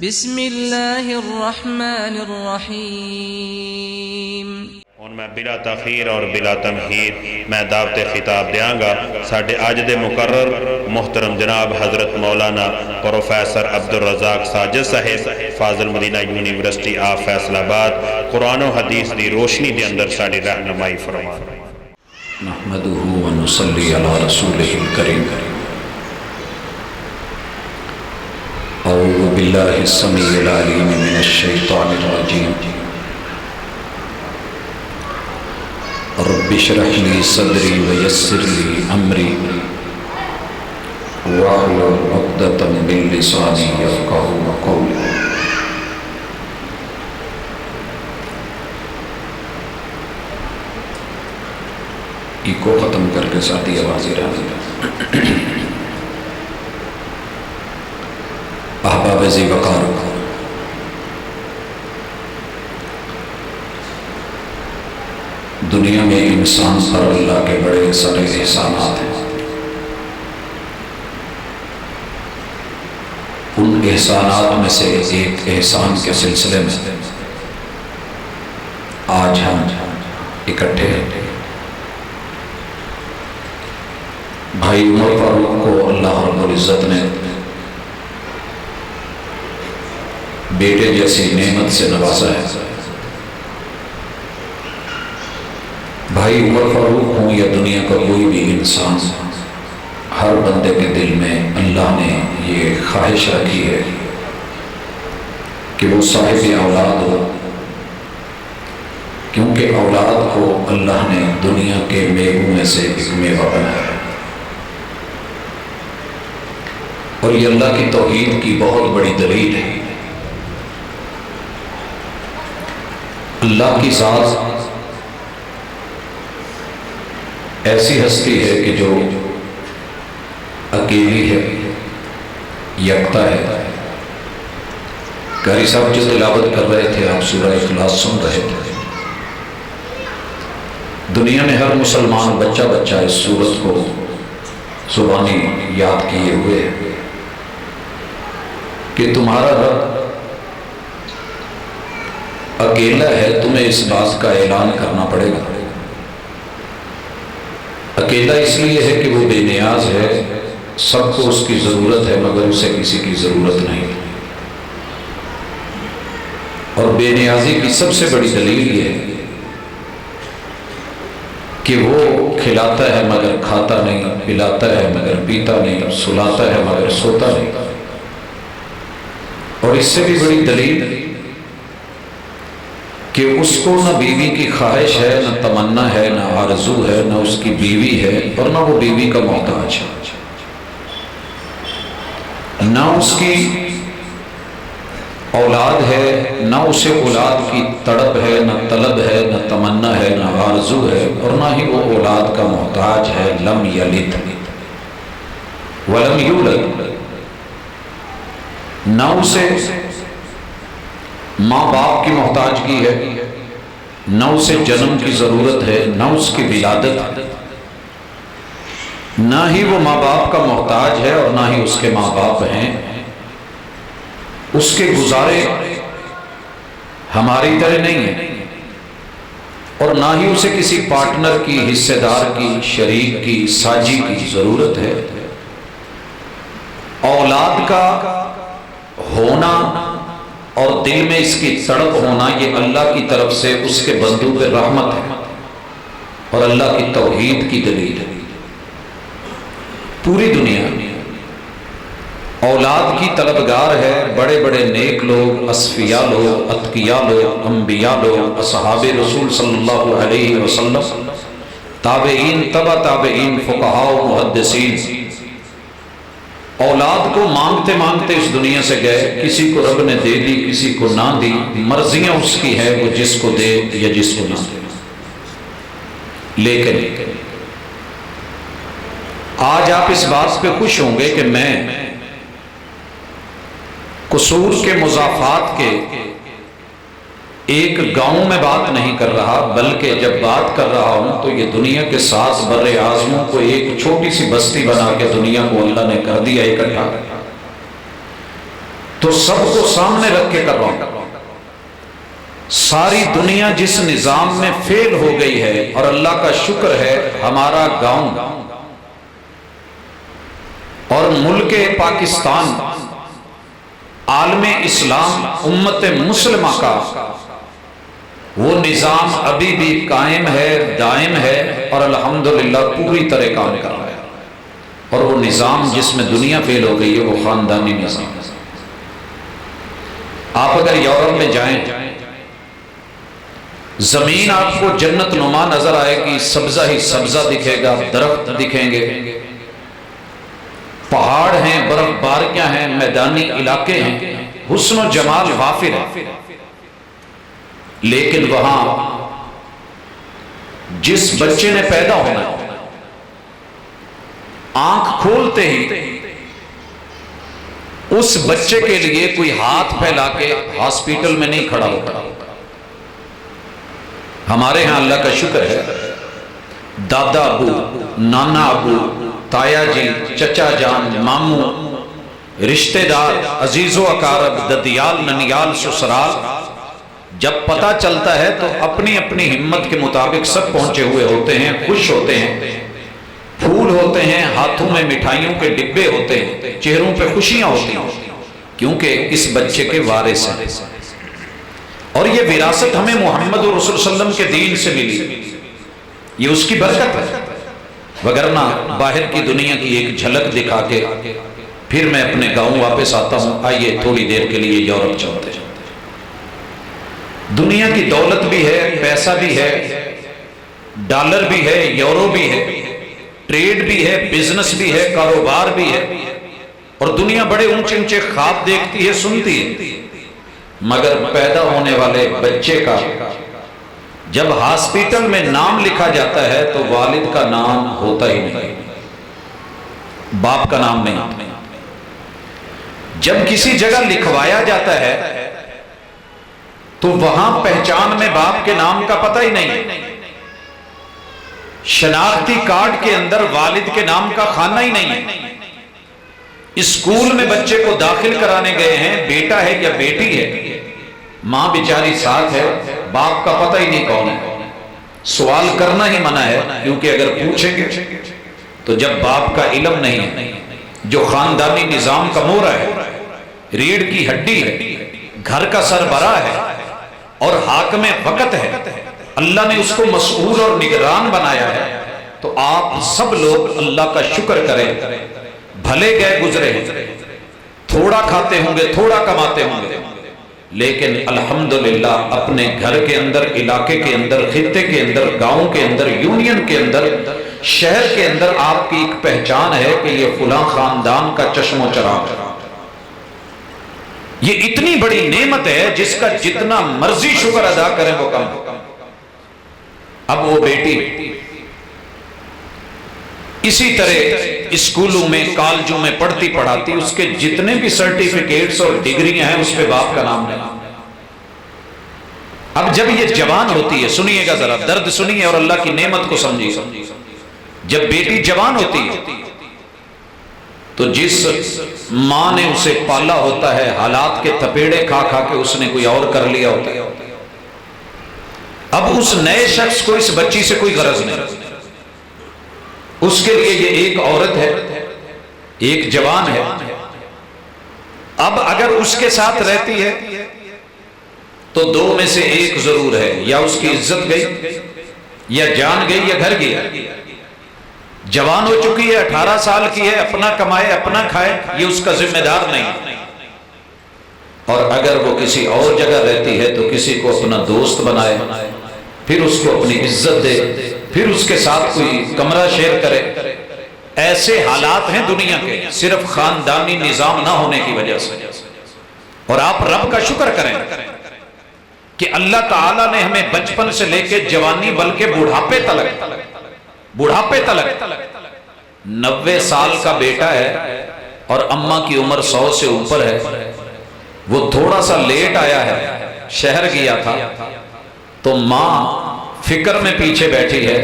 بسم اللہ الرحمن الرحیم۔ ہن میں بلا تاخیر اور بلا تمہید میں دعوت خطاب دیاں گا ساڈے اج دے مقرر محترم جناب حضرت مولانا پروفیسر عبدالرزاق ساجد صاحب فاضل مدینہ یونیورسٹی آف فیصل آباد قرآن و حدیث دی روشنی دے اندر ساڈی رہنمائی فرما۔ نحمده ونصلي على رسوله الكريم أعوذ بالله السميع العليم من الشيطان الرجيم رب اشرح لي صدري ويسر لي أمري واحلل عقدة من لساني يفقهوا قولي۔ ایکو ختم کر کے ساتھی آوازیں رہی۔ احباب ذی وقار، دنیا میں انسان پر اللہ کے بڑے سارے احسانات ہیں۔ ان احسانات میں سے ایک احسان کے سلسلے میں آج ہم اکٹھے ہیں۔ بھائی عمر فاروق کو اللہ رب العزت نے بیٹے جیسی نعمت سے نوازا ہے۔ بھائی عمر فاروق ہوں یا دنیا کا کوئی بھی انسان، ہر بندے کے دل میں اللہ نے یہ خواہش رکھی ہے کہ وہ صاحب اولاد ہو، کیونکہ اولاد کو اللہ نے دنیا کے میووں میں سے ایک میوہ بنایا ہے، اور یہ اللہ کی توحید کی بہت بڑی دلیل ہے۔ اللہ کی ذات ایسی ہستی ہے کہ جو اکیلی ہے، یکتا ہے۔ قاری صاحب جو تلاوت کر رہے تھے، آپ سورہ اخلاص سن رہے تھے۔ دنیا میں ہر مسلمان بچہ اس سورت کو زبانی یاد کیے ہوئے ہے کہ تمہارا رب اکیلا ہے، تمہیں اس بات کا اعلان کرنا پڑے گا۔ اکیلا اس لیے ہے کہ وہ بے نیاز ہے، سب کو اس کی ضرورت ہے مگر اسے کسی کی ضرورت نہیں، اور بے نیازی کی سب سے بڑی دلیل یہ ہے کہ وہ کھلاتا ہے مگر کھاتا نہیں، پلاتا ہے مگر پیتا نہیں، سلاتا ہے مگر سوتا نہیں۔ اور اس سے بھی بڑی دلیل کہ اس کو نہ بیوی کی خواہش ہے، نہ تمنا ہے، نہ آرزو ہے، نہ اس کی بیوی ہے، اور نہ وہ بیوی کا محتاج ہے، نہ اس کی اولاد ہے، نہ اسے اولاد کی تڑپ ہے، نہ طلب ہے، نہ تمنا ہے، نہ آرزو ہے، اور نہ ہی وہ اولاد کا محتاج ہے۔ لم یلد ولم یولد، نہ اسے ماں باپ کی محتاجگی ہے، نہ اسے جنم کی ضرورت ہے، نہ اس کی ولادت، نہ ہی وہ ماں باپ کا محتاج ہے، اور نہ ہی اس کے ماں باپ ہیں۔ اس کے گزارے ہماری طرح نہیں ہیں، اور نہ ہی اسے کسی پارٹنر کی، حصے دار کی، شریک کی، ساجی کی ضرورت ہے۔ اولاد کا ہونا اور دل میں اس کی تڑپ ہونا، یہ اللہ کی طرف سے اس کے بندوں پہ رحمت ہے اور اللہ کی توحید کی دلیل ہے۔ پوری دنیا اولاد کی طلبگار ہے، بڑے بڑے نیک لوگ، اصفیاء لوگ، اتقیاء لوگ، انبیاء لوگ، اصحاب رسول صلی اللہ علیہ وسلم، تابعین، تبع تابعین، فقہاء و محدثین، اولاد کو مانگتے مانگتے اس دنیا سے گئے۔ کسی کو رب نے دے دی، کسی کو نہ دی، مرضیاں اس کی ہے، وہ جس کو دے یا جس کو نہ دے۔ لیکن آج آپ اس بات پہ خوش ہوں گے کہ میں قصور کے مضافات کے ایک گاؤں میں بات نہیں کر رہا، بلکہ جب بات کر رہا ہوں تو یہ دنیا کے 7 بر اعظموں کو ایک چھوٹی سی بستی بنا کے دنیا کو اللہ نے کر دیا اکٹھا۔ تو سب کو سامنے رکھ کے کر رہا ہوں۔ ساری دنیا جس نظام میں فیل ہو گئی ہے، اور اللہ کا شکر ہے ہمارا گاؤں اور ملک پاکستان، عالم اسلام، امت مسلمہ کا وہ نظام ابھی بھی قائم ہے، دائم ہے، اور الحمدللہ پوری طرح کام کر رہا ہے۔ اور وہ نظام جس میں دنیا فیل ہو گئی ہے وہ خاندانی نظام ہے۔ آپ اگر یورپ میں جائیں، زمین آپ کو جنت نما نظر آئے گی، سبزہ ہی سبزہ دکھے گا، درخت دکھیں گے، پہاڑ ہیں، برف باریاں ہیں، میدانی علاقے ہیں، حسن و جمال وافر ہے۔ لیکن وہاں جس بچے نے پیدا ہونا ہے، آنکھ کھولتے ہی اس بچے کے لیے کوئی ہاتھ پھیلا کے ہاسپٹل میں نہیں کھڑا ہوتا۔ ہمارے ہاں اللہ کا شکر ہے، دادا ابو، نانا ابو، تایا جی، چچا جان، ماموں، رشتہ دار، عزیز و اقارب، ددیال، ننیال، سسرال، جب پتہ چلتا ہے تو اپنی اپنی ہمت کے مطابق سب پہنچے ہوئے ہوتے ہیں، خوش ہوتے ہیں، پھول ہوتے ہیں، ہاتھوں میں مٹھائیوں کے ڈبے ہوتے ہیں، چہروں پہ خوشیاں ہوتی ہیں، کیونکہ اس بچے کے وارث ہیں۔ اور یہ وراثت ہمیں محمد رسول صلی اللہ علیہ وسلم کے دین سے ملی، یہ اس کی برکت ہے۔ وگرنہ باہر کی دنیا کی ایک جھلک دکھا کے پھر میں اپنے گاؤں واپس آتا ہوں، آئیے تھوڑی دیر کے لیے یورپ چلتے ہیں۔ دنیا کی دولت بھی ہے، پیسہ بھی ہے، ڈالر بھی ہے، یورو بھی ہے، ٹریڈ بھی ہے، بزنس بھی ہے، کاروبار بھی ہے، اور دنیا بڑے اونچے اونچے خواب دیکھتی ہے، سنتی ہے، مگر پیدا ہونے والے بچے کا جب ہاسپٹل میں نام لکھا جاتا ہے تو والد کا نام ہوتا ہی نہیں، باپ کا نام نہیں۔ جب کسی جگہ لکھوایا جاتا ہے تو وہاں پہچان میں باپ کے نام کا پتہ ہی نہیں، شناختی کارڈ کے اندر والد کے نام کا خانہ ہی نہیں ہے۔ اسکول میں بچے کو داخل کرانے گئے ہیں، بیٹا ہے یا بیٹی ہے، ماں بیچاری ساتھ ہے، باپ کا پتہ ہی نہیں کون ہے۔ سوال کرنا ہی منع ہے، کیونکہ اگر پوچھیں گے تو جب باپ کا علم نہیں ہے، جو خاندانی نظام کا مورا ہے، ریڑھ کی ہڈی ہے، گھر کا سربراہ ہے اور حاکم وقت ہے، اللہ نے اس کو مسئول اور نگران بنایا ہے، تو آپ سب لوگ اللہ کا شکر کریں، بھلے گئے گزرے، تھوڑا کھاتے ہوں گے، تھوڑا کماتے ہوں گے، لیکن الحمدللہ اپنے گھر کے اندر، علاقے کے اندر، خطے کے اندر، گاؤں کے اندر، یونین کے اندر، شہر کے اندر آپ کی ایک پہچان ہے کہ یہ فلاں خاندان کا چشم و چراغ ہے۔ یہ اتنی بڑی نعمت ہے جس کا جتنا مرضی شکر ادا کریں وہ کم ہے۔ اب وہ بیٹی اسی طرح اسکولوں میں، کالجوں میں پڑھتی پڑھاتی، اس کے جتنے بھی سرٹیفکیٹس اور ڈگریاں ہیں اس پہ باپ کا نام نہیں۔ اب جب یہ جوان ہوتی ہے، سنیے گا ذرا، درد سنیے اور اللہ کی نعمت کو سمجھیے، جب بیٹی جوان ہوتی ہے تو جس ماں نے اسے پالا ہوتا ہے، حالات کے تپیڑے کھا کھا کے اس نے کوئی اور کر لیا ہوتا ہے، اب اس نئے شخص کو اس بچی سے کوئی غرض نہیں، اس کے لیے یہ ایک عورت ہے، ایک جوان ہے۔ اب اگر اس کے ساتھ رہتی ہے تو دو میں سے ایک ضرور ہے، یا اس کی عزت گئی، یا جان گئی، یا گھر گیا۔ جوان ہو چکی ہے، 18 سال کی ہے، اپنا کمائے اپنا کھائے، یہ اس کا ذمہ دار نہیں۔ اور اگر وہ کسی اور جگہ رہتی ہے تو کسی کو اپنا دوست بنائے، پھر اس کو اپنی عزت دے، پھر اس کے ساتھ کوئی کمرہ شیئر کرے۔ ایسے حالات ہیں دنیا کے، صرف خاندانی نظام نہ ہونے کی وجہ سے۔ اور آپ رب کا شکر کریں کہ اللہ تعالیٰ نے ہمیں بچپن سے لے کے جوانی بلکہ بڑھاپے تلک 90 سال کا بیٹا ہے اور اماں کی عمر 100 سے اوپر ہے، وہ تھوڑا سا لیٹ آیا ہے، شہر گیا تھا، تو ماں فکر میں پیچھے بیٹھی ہے،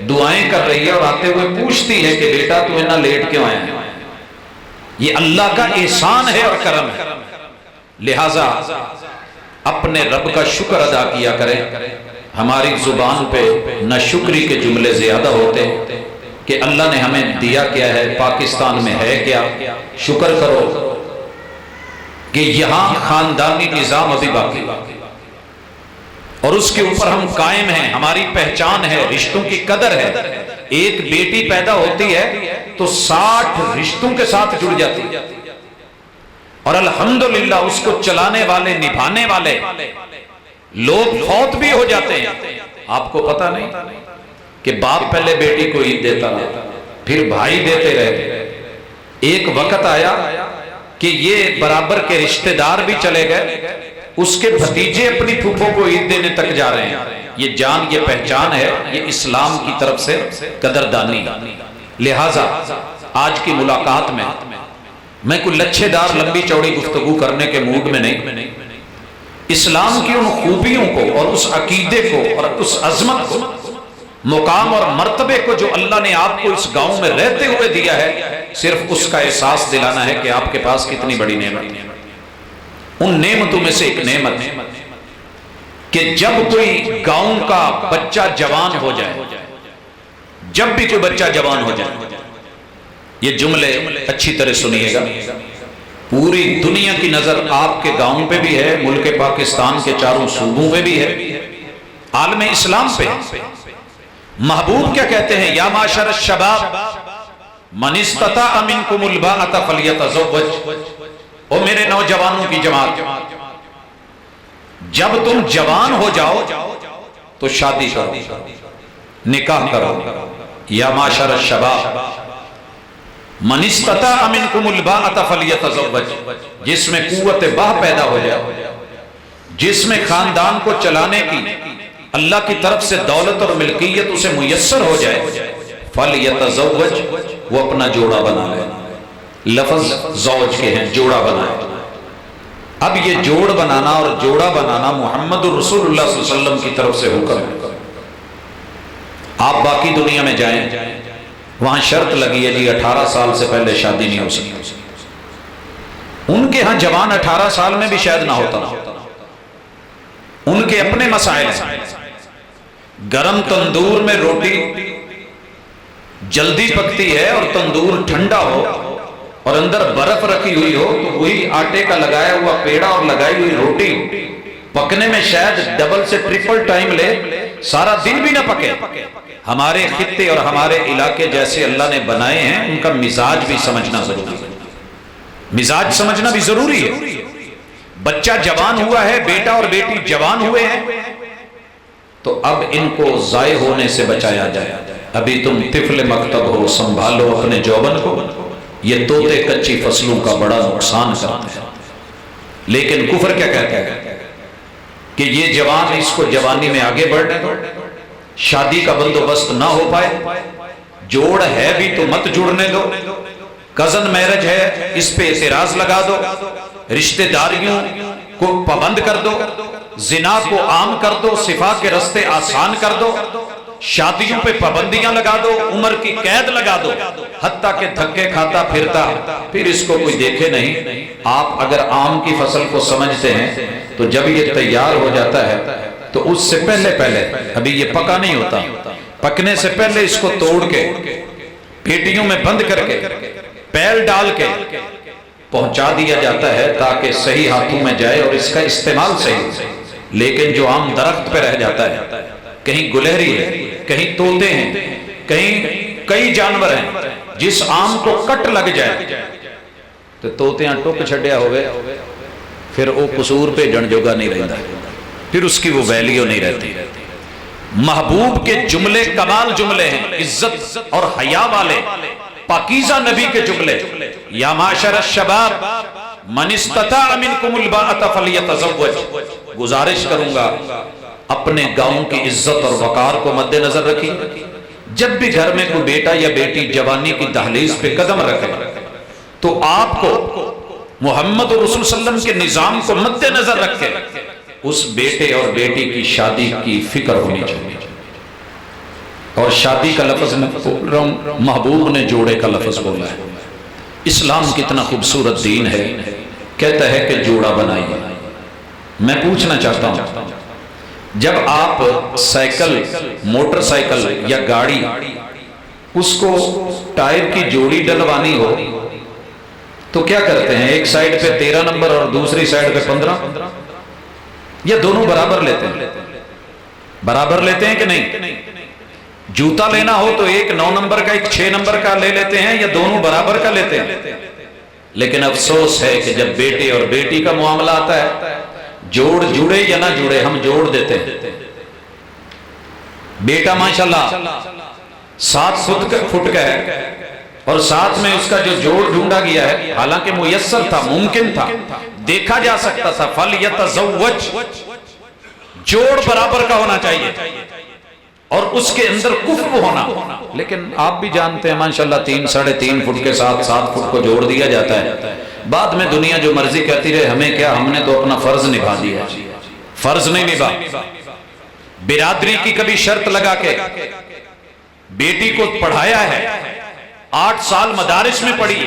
دعائیں کر رہی ہے، اور آتے ہوئے پوچھتی ہے کہ بیٹا تو اتنا لیٹ کیوں آیا ہے؟ یہ اللہ کا احسان ہے اور کرم ہے۔ لہذا اپنے رب کا شکر ادا کیا کریں. ہماری زبان پہ نہ شکری کے جملے زیادہ ہوتے کہ اللہ نے ہمیں دیا کیا ہے، پاکستان میں ہے کیا. شکر کرو کہ یہاں خاندانی نظام ابھی باقی اور اس کے اوپر ہم قائم ہیں، ہماری پہچان ہے، رشتوں کی قدر ہے. ایک بیٹی پیدا ہوتی ہے تو 60 رشتوں کے ساتھ جڑ جاتی ہے، اور الحمدللہ اس کو چلانے والے، نبھانے والے لوگ فوت بھی ہو جاتے ہیں. آپ کو پتہ نہیں کہ باپ پہلے بیٹی کو عید دیتا رہا، پھر بھائی دیتے رہے. ایک وقت آیا کہ یہ برابر کے رشتہ دار بھی چلے گئے، اس کے بھتیجے اپنی پھوپھوں کو عید دینے تک جا رہے ہیں. یہ جان، یہ پہچان ہے، یہ اسلام کی طرف سے قدردانی. لہٰذا آج کی ملاقات میں کوئی لچھے دار لمبی چوڑی گفتگو کرنے کے موڈ میں نہیں. اسلام کی ان خوبیوں کو اور اس عقیدے کو اور اس عظمت کو، مقام اور مرتبے کو جو اللہ نے آپ کو اس گاؤں میں رہتے ہوئے دیا ہے، صرف اس کا احساس دلانا ہے کہ آپ کے پاس کتنی بڑی نعمت ہے. ان نعمتوں میں سے ایک نعمت ہے کہ جب کوئی گاؤں کا بچہ جوان ہو جائے، جب بھی کوئی بچہ جوان ہو جائے، یہ جملے اچھی طرح سنیے گا. پوری دنیا کی نظر آپ کے گاؤں پہ بھی ہے، ملک پاکستان کے چاروں صوبوں پہ بھی ہے، عالم اسلام پہ. محبوب کیا کہتے ہیں؟ یا معاشر الشباب من استطاع منکم الباءۃ فلیتزوج. او میرے نوجوانوں کی جماعت، جب تم جوان ہو جاؤ تو شادی کرو، نکاح کرو. یا معاشر الشباب من استطاع منکم الباءۃ فلیتزوج. جس میں قوت باہ پیدا ہو جائے، جس میں خاندان کو چلانے کی اللہ کی طرف سے دولت اور ملکیت اسے میسر ہو جائے، فلیتزوج، وہ اپنا جوڑا بنا لے. لفظ زوج کے ہیں، جوڑا بنائے. اب یہ جوڑ بنانا اور جوڑا بنانا محمد رسول اللہ صلی اللہ علیہ وسلم کی طرف سے حکم ہے. آپ باقی دنیا میں جائیں، وہاں شرط لگی ہے جی 18 سال سے پہلے شادی نہیں ہو سکتی. ان کے ہاں جوان 18 سال میں بھی شاید نہ ہوتا. ان کے اپنے مسائل ہیں. گرم تندور میں روٹی جلدی پکتی ہے اور تندور ٹھنڈا ہو اور اندر برف رکھی ہوئی ہو تو وہی آٹے کا لگایا ہوا پیڑا اور لگائی ہوئی روٹی پکنے میں شاید ڈبل سے ٹرپل ٹائم لے، سارا دن بھی نہ پکے. ہمارے خطے اور ہمارے علاقے جیسے اللہ نے بنائے ہیں، ان کا مزاج بھی سمجھنا ضروری ہے. مزاج سمجھنا بھی ضروری ہے. بچہ جوان ہوا ہے، بیٹا اور بیٹی جوان ہوئے ہیں، تو اب ان کو ضائع ہونے سے بچایا جائے. ابھی تم طفل مکتب ہو، سنبھالو اپنے جوبن کو. یہ طوطے کچی فصلوں کا بڑا نقصان کرتے ہیں. لیکن کفر کیا کہتا ہے کہ یہ جوان، اس کو جوانی میں آگے بڑھنے دو، شادی کا بندوبست نہ ہو پائے، جوڑ ہے بھی تو مت جڑنے دو، کزن میرج ہے اس پہ اعتراض لگا دو، رشتہ داریوں کو پابند کر دو، زنا کو عام کر دو، صفا کے رستے آسان کر دو، شادیوں پہ پابندیاں لگا دو، عمر کی قید لگا دو، حتیٰ کہ دھکے کھاتا پھرتا پھر اس کو کوئی دیکھے نہیں. آپ اگر آم کی فصل کو سمجھتے ہیں تو جب یہ تیار ہو جاتا ہے تو اس سے پہلے ابھی یہ پکا نہیں ہوتا، پکنے سے پہلے اس کو توڑ کے پیٹیوں میں بند کر کے پیل ڈال کے پہنچا دیا جاتا ہے تاکہ صحیح ہاتھوں میں جائے اور اس کا استعمال صحیح. لیکن جو آم درخت پہ رہ جاتا ہے، کہیں گلہری ہے، کہیں طوطے ہیں، کہیں کئی جانور ہیں، جس آم کو کٹ لگ جائے تو طوطیاں ٹک چھڈیا ہوئے، پھر وہ قصور پہ جن جوگا نہیں رہتا، پھر اس کی وہ ویلیو نہیں رہتی. محبوب کے جملے کمال جملے ہیں، عزت اور حیا والے پاکیزہ نبی کے جملے. یا معاشر الشباب من استطاع منکم الباءۃ فلیتزوج. گزارش کروں گا اپنے گاؤں کی عزت اور وقار کو مد نظر رکھیں. جب بھی گھر میں کوئی بیٹا یا بیٹی جوانی کی دہلیز پہ قدم رکھے تو آپ کو محمد رسول صلی اللہ علیہ وسلم کے نظام کو مد نظر رکھے اس بیٹے اور بیٹی کی شادی کی فکر ہونی چاہیے. اور شادی کا لفظ میں بول رہا ہوں، محبوب نے جوڑے کا لفظ بولا ہے. اسلام کتنا خوبصورت دین ہے. کہتا ہے کہ جوڑا بنائیے۔ میں پوچھنا چاہتا ہوں، جب آپ سائیکل، موٹر سائیکل یا گاڑی، اس کو ٹائر کی جوڑی ڈلوانی ہو تو کیا کرتے ہیں؟ ایک سائیڈ پہ 13 نمبر اور دوسری سائیڈ پہ 15، یا دونوں برابر لیتے ہیں؟ برابر لیتے ہیں کہ نہیں؟ جوتا لینا ہو تو ایک 9 نمبر کا، ایک 6 نمبر کا لے لیتے ہیں، یا دونوں برابر کا لیتے ہیں؟ لیکن افسوس ہے کہ جب بیٹے اور بیٹی کا معاملہ آتا ہے، جوڑ جڑے یا نہ جڑے، ہم جوڑ دیتے ہیں۔ بیٹا ماشاءاللہ 7 فٹ کا ہے، اور ساتھ میں اس کا جو جوڑ ڈھونڈا گیا ہے، حالانکہ میسر تھا، ممکن تھا، دیکھا جا سکتا تھا، فَلْيَتَزَوَّجْ، جوڑ برابر کا ہونا چاہیے اور اس کے اندر کفر ہونا، لیکن آپ بھی جانتے ہیں ماشاءاللہ 3 ساڑھے 3 فٹ کے ساتھ 7 فٹ کو جوڑ دیا جاتا ہے۔ بعد میں دنیا جو مرضی کہتی رہے، ہمیں کیا، ہم نے تو اپنا فرض نبھا دیا۔ فرض نہیں نبھا۔ برادری کی کبھی شرط لگا کے بیٹی کو پڑھایا ہے، 8 سال مدارس میں پڑھی،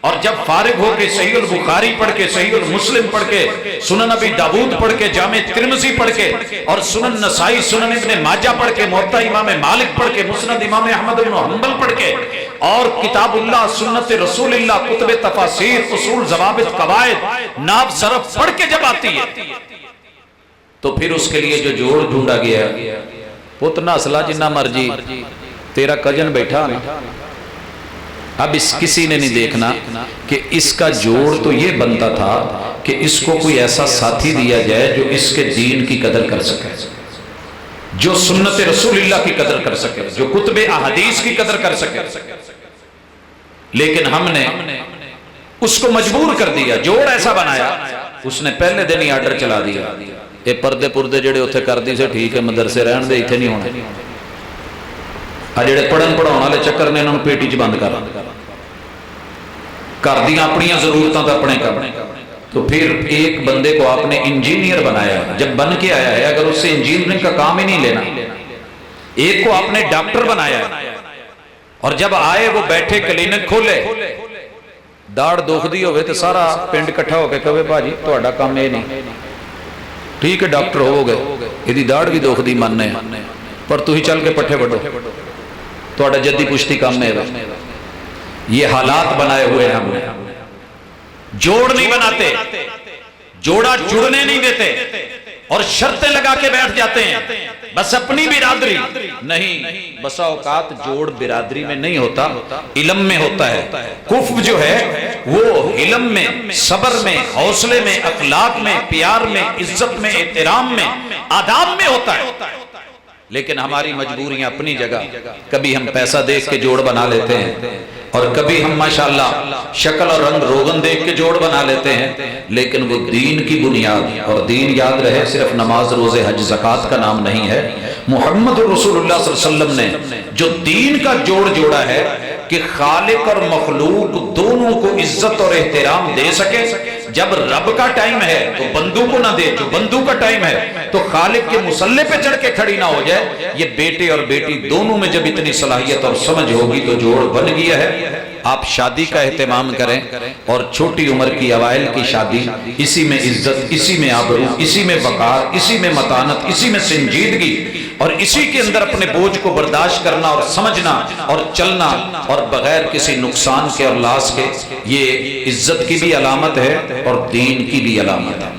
اور جب فارغ ہو کے صحیح البخاری پڑھ کے، صحیح المسلم پڑھ کے، سنن ابی داود پڑھ کے، جامع ترمذی پڑھ کے، اور سنن نسائی، سنن ابن ماجہ پڑھ کے، موطا امام مالک پڑھ کے، مسند امام احمد بن حنبل پڑھ کے، اور کتاب اللہ، سنت رسول اللہ، کتب تفاسیر، اصول، ضوابط، قواعد، نحو، صرف پڑھ کے جب آتی ہے تو پھر اس کے لیے جو جوڑ ڈھونڈا گیا ہے، پتنا اصلہ جنہ مرجی تیرا کجن بیٹھا نا، اب اس کسی نے نہیں دیکھنا کہ اس کا جوڑ تو یہ بنتا تھا کہ اس کو کوئی ایسا ساتھی دیا جائے جو اس کے دین کی قدر کر سکے، جو سنت رسول اللہ کی قدر کر سکے، جو کتب احادیث کی قدر کر سکے، لیکن ہم نے اس کو مجبور کر دیا، جوڑ ایسا بنایا، اس نے پہلے دن ہی آرڈر چلا دیا، اے پردے پردے جڑے اتھے کر دی سے ٹھیک ہے، مدرسے رہن دے، اتھے نہیں ہونا، جڑے پڑھن پڑھاؤن والے چکر نے انہوں پیٹی چ بند کر دیا اپنی ضرورتوں کا اپنے کام۔ تو پھر ایک بندے کو آپ نے انجینئر بنایا، جب بن کے آیا ہے، اگر اس سے انجینئرنگ کا کام ہی نہیں لینا، ایک کو آپ نے ڈاکٹر بنایا، اور جب آئے وہ بیٹھے کلینک کھولے، داڑھ دکھ دی ہوئے تو سارا پنڈ کٹھا ہو کے کہے بھاجی تہاڈا کام یہ نہیں، ٹھیک ہے ڈاکٹر ہو گئے، یہ داڑھ بھی دکھ دی مننے، پر تھی چل کے پٹھے وڈو، تہاڈا جدی پشتی کام ہے۔ یہ حالات بنائے ہوئے ہیں ہم نے، جوڑ نہیں بناتے، جوڑا جڑنے نہیں دیتے، اور شرطیں لگا کے بیٹھ جاتے ہیں، بس اپنی برادری نہیں، بسا اوقات جوڑ برادری میں نہیں ہوتا، علم میں ہوتا ہے۔ کفر جو ہے وہ علم میں، صبر میں، حوصلے میں، اخلاق میں، پیار میں، عزت میں، احترام میں، آداب میں ہوتا ہے۔ لیکن ہماری مجبوریاں اپنی جگہ، کبھی ہم پیسہ دیکھ کے جوڑ بنا لیتے ہیں، اور کبھی ہم ماشاءاللہ شکل اور رنگ روغن دیکھ کے جوڑ بنا لیتے ہیں، لیکن وہ دین کی بنیاد، اور دین یاد رہے صرف نماز، روزے، حج، زکوٰۃ کا نام نہیں ہے، محمد رسول اللہ صلی اللہ علیہ وسلم نے جو دین کا جوڑ جوڑا ہے کہ خالق اور مخلوق دونوں کو عزت اور احترام دے سکے، جب رب کا ٹائم ہے تو بندو کو نہ دے، جو بندو کا ٹائم ہے تو خالق کے مصلے پہ چڑھ کے کھڑی نہ ہو جائے، یہ بیٹے اور بیٹی دونوں میں جب اتنی صلاحیت اور سمجھ ہوگی تو جوڑ بن گیا ہے۔ آپ شادی کا اہتمام کریں، اور چھوٹی عمر کی اوائل کی شادی، اسی میں عزت، اسی میں آبرو، اسی میں وقار، اسی میں متانت، اسی میں سنجیدگی، اور اسی کے اندر اپنے بوجھ کو برداشت کرنا اور سمجھنا اور چلنا، اور بغیر کسی نقصان کے اور لاس کے، یہ عزت کی بھی علامت ہے اور دین کی بھی علامت ہے۔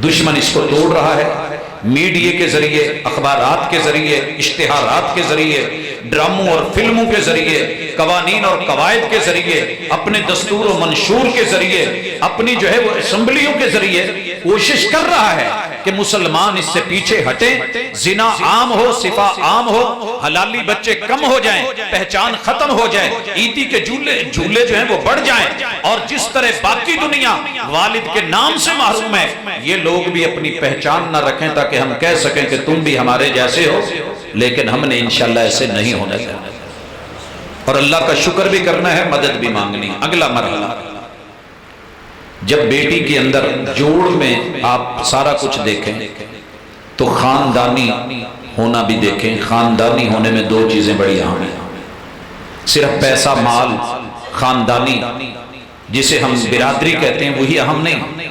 دشمن اس کو توڑ رہا ہے، میڈیا کے ذریعے، اخبارات کے ذریعے، اشتہارات کے ذریعے، ڈراموں اور فلموں کے ذریعے، قوانین اور قواعد کے ذریعے، اپنے دستور و منشور کے ذریعے، اپنی جو ہے وہ اسمبلیوں کے ذریعے کوشش کر رہا ہے کہ مسلمان اس سے پیچھے ہٹیں، زنا عام ہو، صفا عام ہو، حلالی بچے کم ہو جائیں، پہچان ختم ہو جائے، عیدی کے جھولے جو ہیں وہ بڑھ جائیں، اور جس طرح باقی دنیا والد کے نام سے محروم ہے، یہ لوگ بھی اپنی پہچان نہ رکھیں تاکہ ہم کہہ سکیں کہ تم بھی ہمارے جیسے ہو۔ لیکن ہم نے انشاءاللہ ایسے نہیں ہونا چاہیے، اور اللہ کا شکر بھی کرنا ہے، مدد بھی مانگنی۔ اگلا مرحلہ، جب بیٹی کے اندر جوڑ میں آپ سارا کچھ دیکھیں تو خاندانی ہونا بھی دیکھیں۔ خاندانی ہونے میں 2 چیزیں بڑی اہم ہیں، صرف پیسہ مال خاندانی جسے ہم برادری کہتے ہیں وہی اہم نہیں.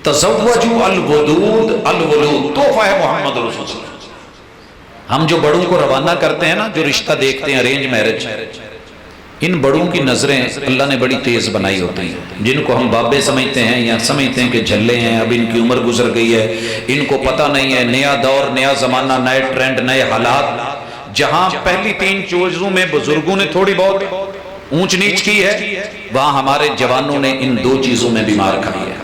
تزوجوا الودود الولود تحفہ ہے محمد رسول صلی اللہ علیہ وسلم. ہم جو بڑوں کو روانہ کرتے ہیں نا، جو رشتہ دیکھتے ہیں ارینج میرج، ان بڑوں کی نظریں اللہ نے بڑی تیز بنائی ہوتی ہیں. جن کو ہم بابے سمجھتے ہیں یا سمجھتے ہیں کہ جھلے ہیں، اب ان کی عمر گزر گئی ہے، ان کو پتہ نہیں ہے، نیا دور، نیا زمانہ، نئے ٹرینڈ، نئے حالات. جہاں پہلی 3 چیزوں میں بزرگوں نے تھوڑی بہت اونچ نیچ کی ہے، وہاں ہمارے جوانوں نے ان 2 چیزوں میں بیمار کھائی ہے.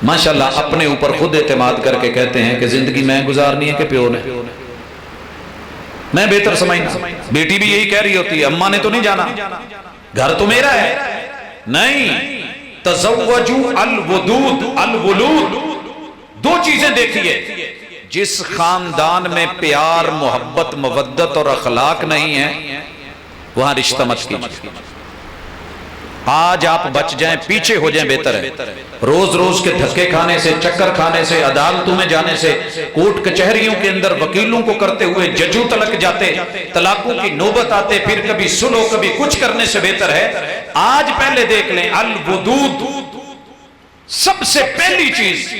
ماشاءاللہ اپنے اوپر خود اعتماد کر کے کہتے ہیں کہ زندگی میں گزارنی ہے کہ پیو نے، میں بہتر سمجھنا. بیٹی بھی یہی کہہ رہی ہوتی ہے، اماں نے تو نہیں جانا، گھر تو میرا ہے. نہیں، تزوجوا الودود الولود. 2 چیزیں دیکھیے، جس خاندان میں پیار، محبت، مودت اور اخلاق نہیں ہے وہاں رشتہ مت کیجیے. آج آپ بچ جائیں، پیچھے ہو جائیں بہتر ہے. روز روز کے دھکے کھانے سے، چکر کھانے سے، عدالتوں میں جانے سے، کورٹ کچہریوں کے اندر وکیلوں کو کرتے ہوئے ججوں تلک جاتے، طلاقوں کی نوبت آتے، پھر کبھی سلو کبھی کچھ کرنے سے بہتر ہے آج پہلے دیکھ لیں الودود. سب سے پہلی چیز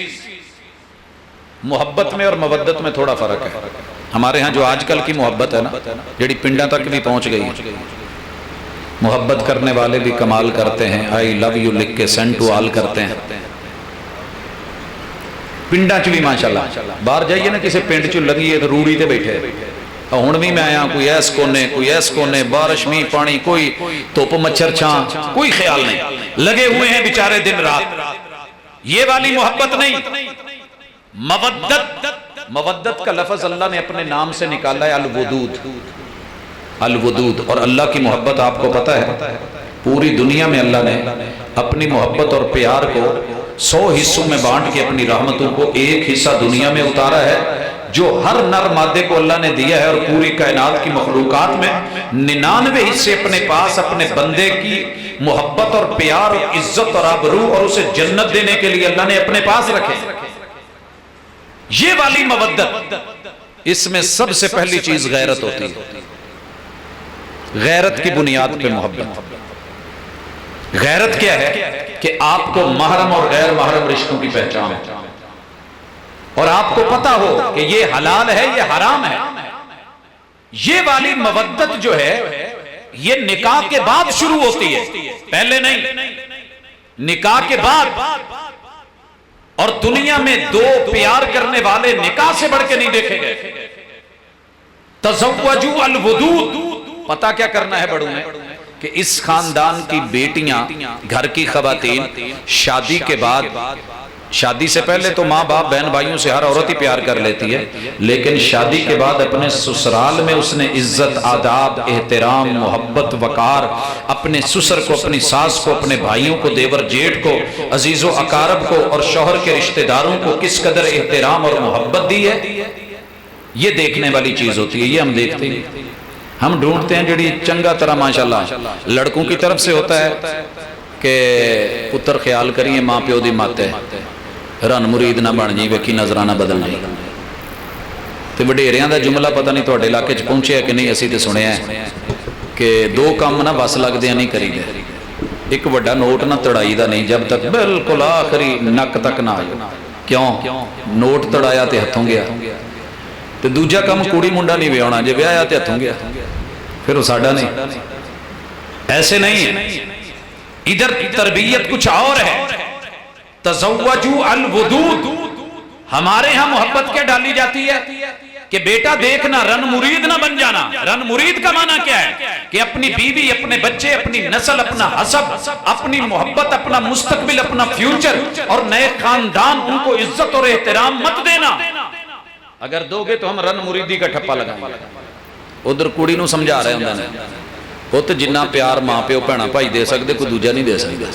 محبت میں اور مودت میں تھوڑا فرق ہے. ہمارے ہاں جو آج کل کی محبت ہے نا، جڑی پنڈا تک بھی پہنچ گئی. محبت کرنے والے بھی کمال کرتے ہیں، آئی لو یو لکھ کے سینڈ ٹو آل کرتے ہیں. پنڈا چ بھی ماشاءاللہ باہر جائیے نا، کسی پنڈ چ لگی ہے تو روڑی تے بیٹھے، ہن بھی میں آیا، کوئی ایس کونے کوئی ایس کونے، بارش می پانی، کوئی دھوپ مچھر چھاں، کوئی خیال نہیں، لگے ہوئے ہیں بیچارے دن رات. یہ والی محبت نہیں. مودت کا لفظ اللہ نے اپنے نام سے نکالا ہے، الودود الودود. اور اللہ کی محبت آپ کو پتہ ہے، پوری دنیا میں اللہ نے اپنی محبت اور پیار کو 100 حصوں میں بانٹ کے اپنی رحمتوں کو ایک حصہ دنیا میں اتارا ہے، جو ہر نر مادے کو اللہ نے دیا ہے. اور پوری کائنات کی مخلوقات میں 99 حصے اپنے پاس اپنے بندے کی محبت اور پیار اور عزت اور آبرو اور اسے جنت دینے کے لیے اللہ نے اپنے پاس رکھے. یہ والی مودت، اس میں سب سے پہلی چیز غیرت ہوتی ہے. غیرت کی بنیاد پہ محبت. غیرت کیا ہے کہ آپ کو محرم اور غیر محرم رشتوں کی پہچان ہے، اور آپ کو پتا ہو کہ یہ حلال ہے یہ حرام ہے. یہ والی مودت جو ہے یہ نکاح کے بعد شروع ہوتی ہے، پہلے نہیں. نکاح کے بعد. اور دنیا میں 2 پیار کرنے والے نکاح سے بڑھ کے نہیں دیکھے گئے. تزوجوا الودود. پتہ کیا کرنا ہے بڑوں میں کہ اس خاندان کی بیٹیاں، گھر کی خواتین شادی کے بعد، شادی سے پہلے تو ماں باپ بہن بھائیوں سے ہر عورت ہی پیار کر لیتی ہے، لیکن شادی کے بعد اپنے سسرال میں اس نے عزت، آداب، احترام، محبت، وقار، اپنے سسر کو، اپنی ساس کو، اپنے بھائیوں کو، دیور جیٹھ کو، عزیز و اقارب کو اور شوہر کے رشتہ داروں کو کس قدر احترام اور محبت دی ہے، یہ دیکھنے والی چیز ہوتی ہے. یہ ہم دیکھتے ہیں. ہم ڈھونڈتے ہیں جڑی چنگا طرح ماشاءاللہ لڑکوں کی طرف سے ہوتا ہے کہ پتر خیال کریے ماں پیو دی مات ہے، رن مرید نہ بن جی، ویکھی نظرانہ بدل جی. تے وڈیریاں دا جملہ پتہ نہیں تواڈے علاقے چ پہنچیا کہ نہیں، اسی تے سنیا ہے کہ 2 کام نہ بس لگدے نہیں کری دے. ایک وڈا نوٹ نہ تڑائی دا نہیں جب تک بالکل آخری نک تک نہ آئے. کیوں؟ نوٹ تڑایا تے ہتھوں گیا. تے دوجا کام کڑی منڈا نہیں ویاونا، جے ویایا تے ہتھوں گیا، پھر وہ ساڈا نہیں. ایسے نہیں ہے. ادھر تربیت کچھ اور ہے. تزوجوا الودود. ہمارے ہاں محبت کیا ڈالی جاتی ہے کہ بیٹا دیکھنا رن مرید نہ بن جانا. رن مرید کا معنی کیا ہے کہ اپنی بیوی، اپنے بچے، اپنی نسل، اپنا حسب، اپنی محبت، اپنا مستقبل، اپنا فیوچر اور نئے خاندان، ان کو عزت اور احترام مت دینا. اگر دو گے تو ہم رن مریدی کا ٹھپا لگائیں گے. ادھر کڑی نو سمجھا رہے ہوں نے پت جنہ پیار ماں پیو بھینا بھائی دے سکتے کوئی دوجا نہیں دے سکتا.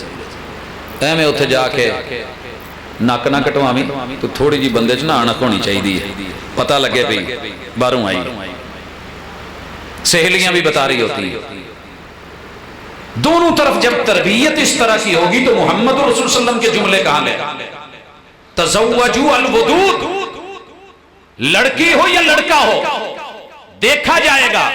ایویں اتنے جا کے نک نہ کٹواویں تو تھوڑی جی بندے چ نہ اਣک ہونی چاہیے، پتہ لگے پی باہروں آئی. سہیلیاں بھی بتا رہی ہوتی ہیں. دونوں طرف جب تربیت اس طرح کی ہوگی تو محمد رسول صلی اللہ علیہ وسلم کے جملے کہاں لے؟ تزوجوا الودود. لڑکی ہو یا لڑکا ہو دیکھا جائے گا.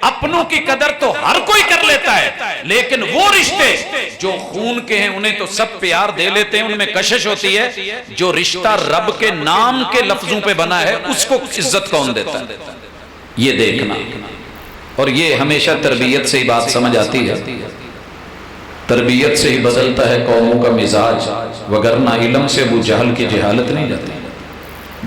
اپنوں کی قدر تو ہر کوئی کر لیتا ہے، لیکن وہ رشتے جو خون کے ہیں انہیں تو سب پیار دے لیتے ہیں، ان میں کشش ہوتی ہے۔ جو رشتہ رب کے نام کے لفظوں پہ بنا ہے اس کو عزت کون دیتا ہے، یہ دیکھنا۔ اور یہ ہمیشہ تربیت سے ہی بات سمجھ آتی ہے، تربیت سے ہی بدلتا ہے قوموں کا مزاج، وگرنہ علم سے ابو جہل کی جہالت نہیں جاتی۔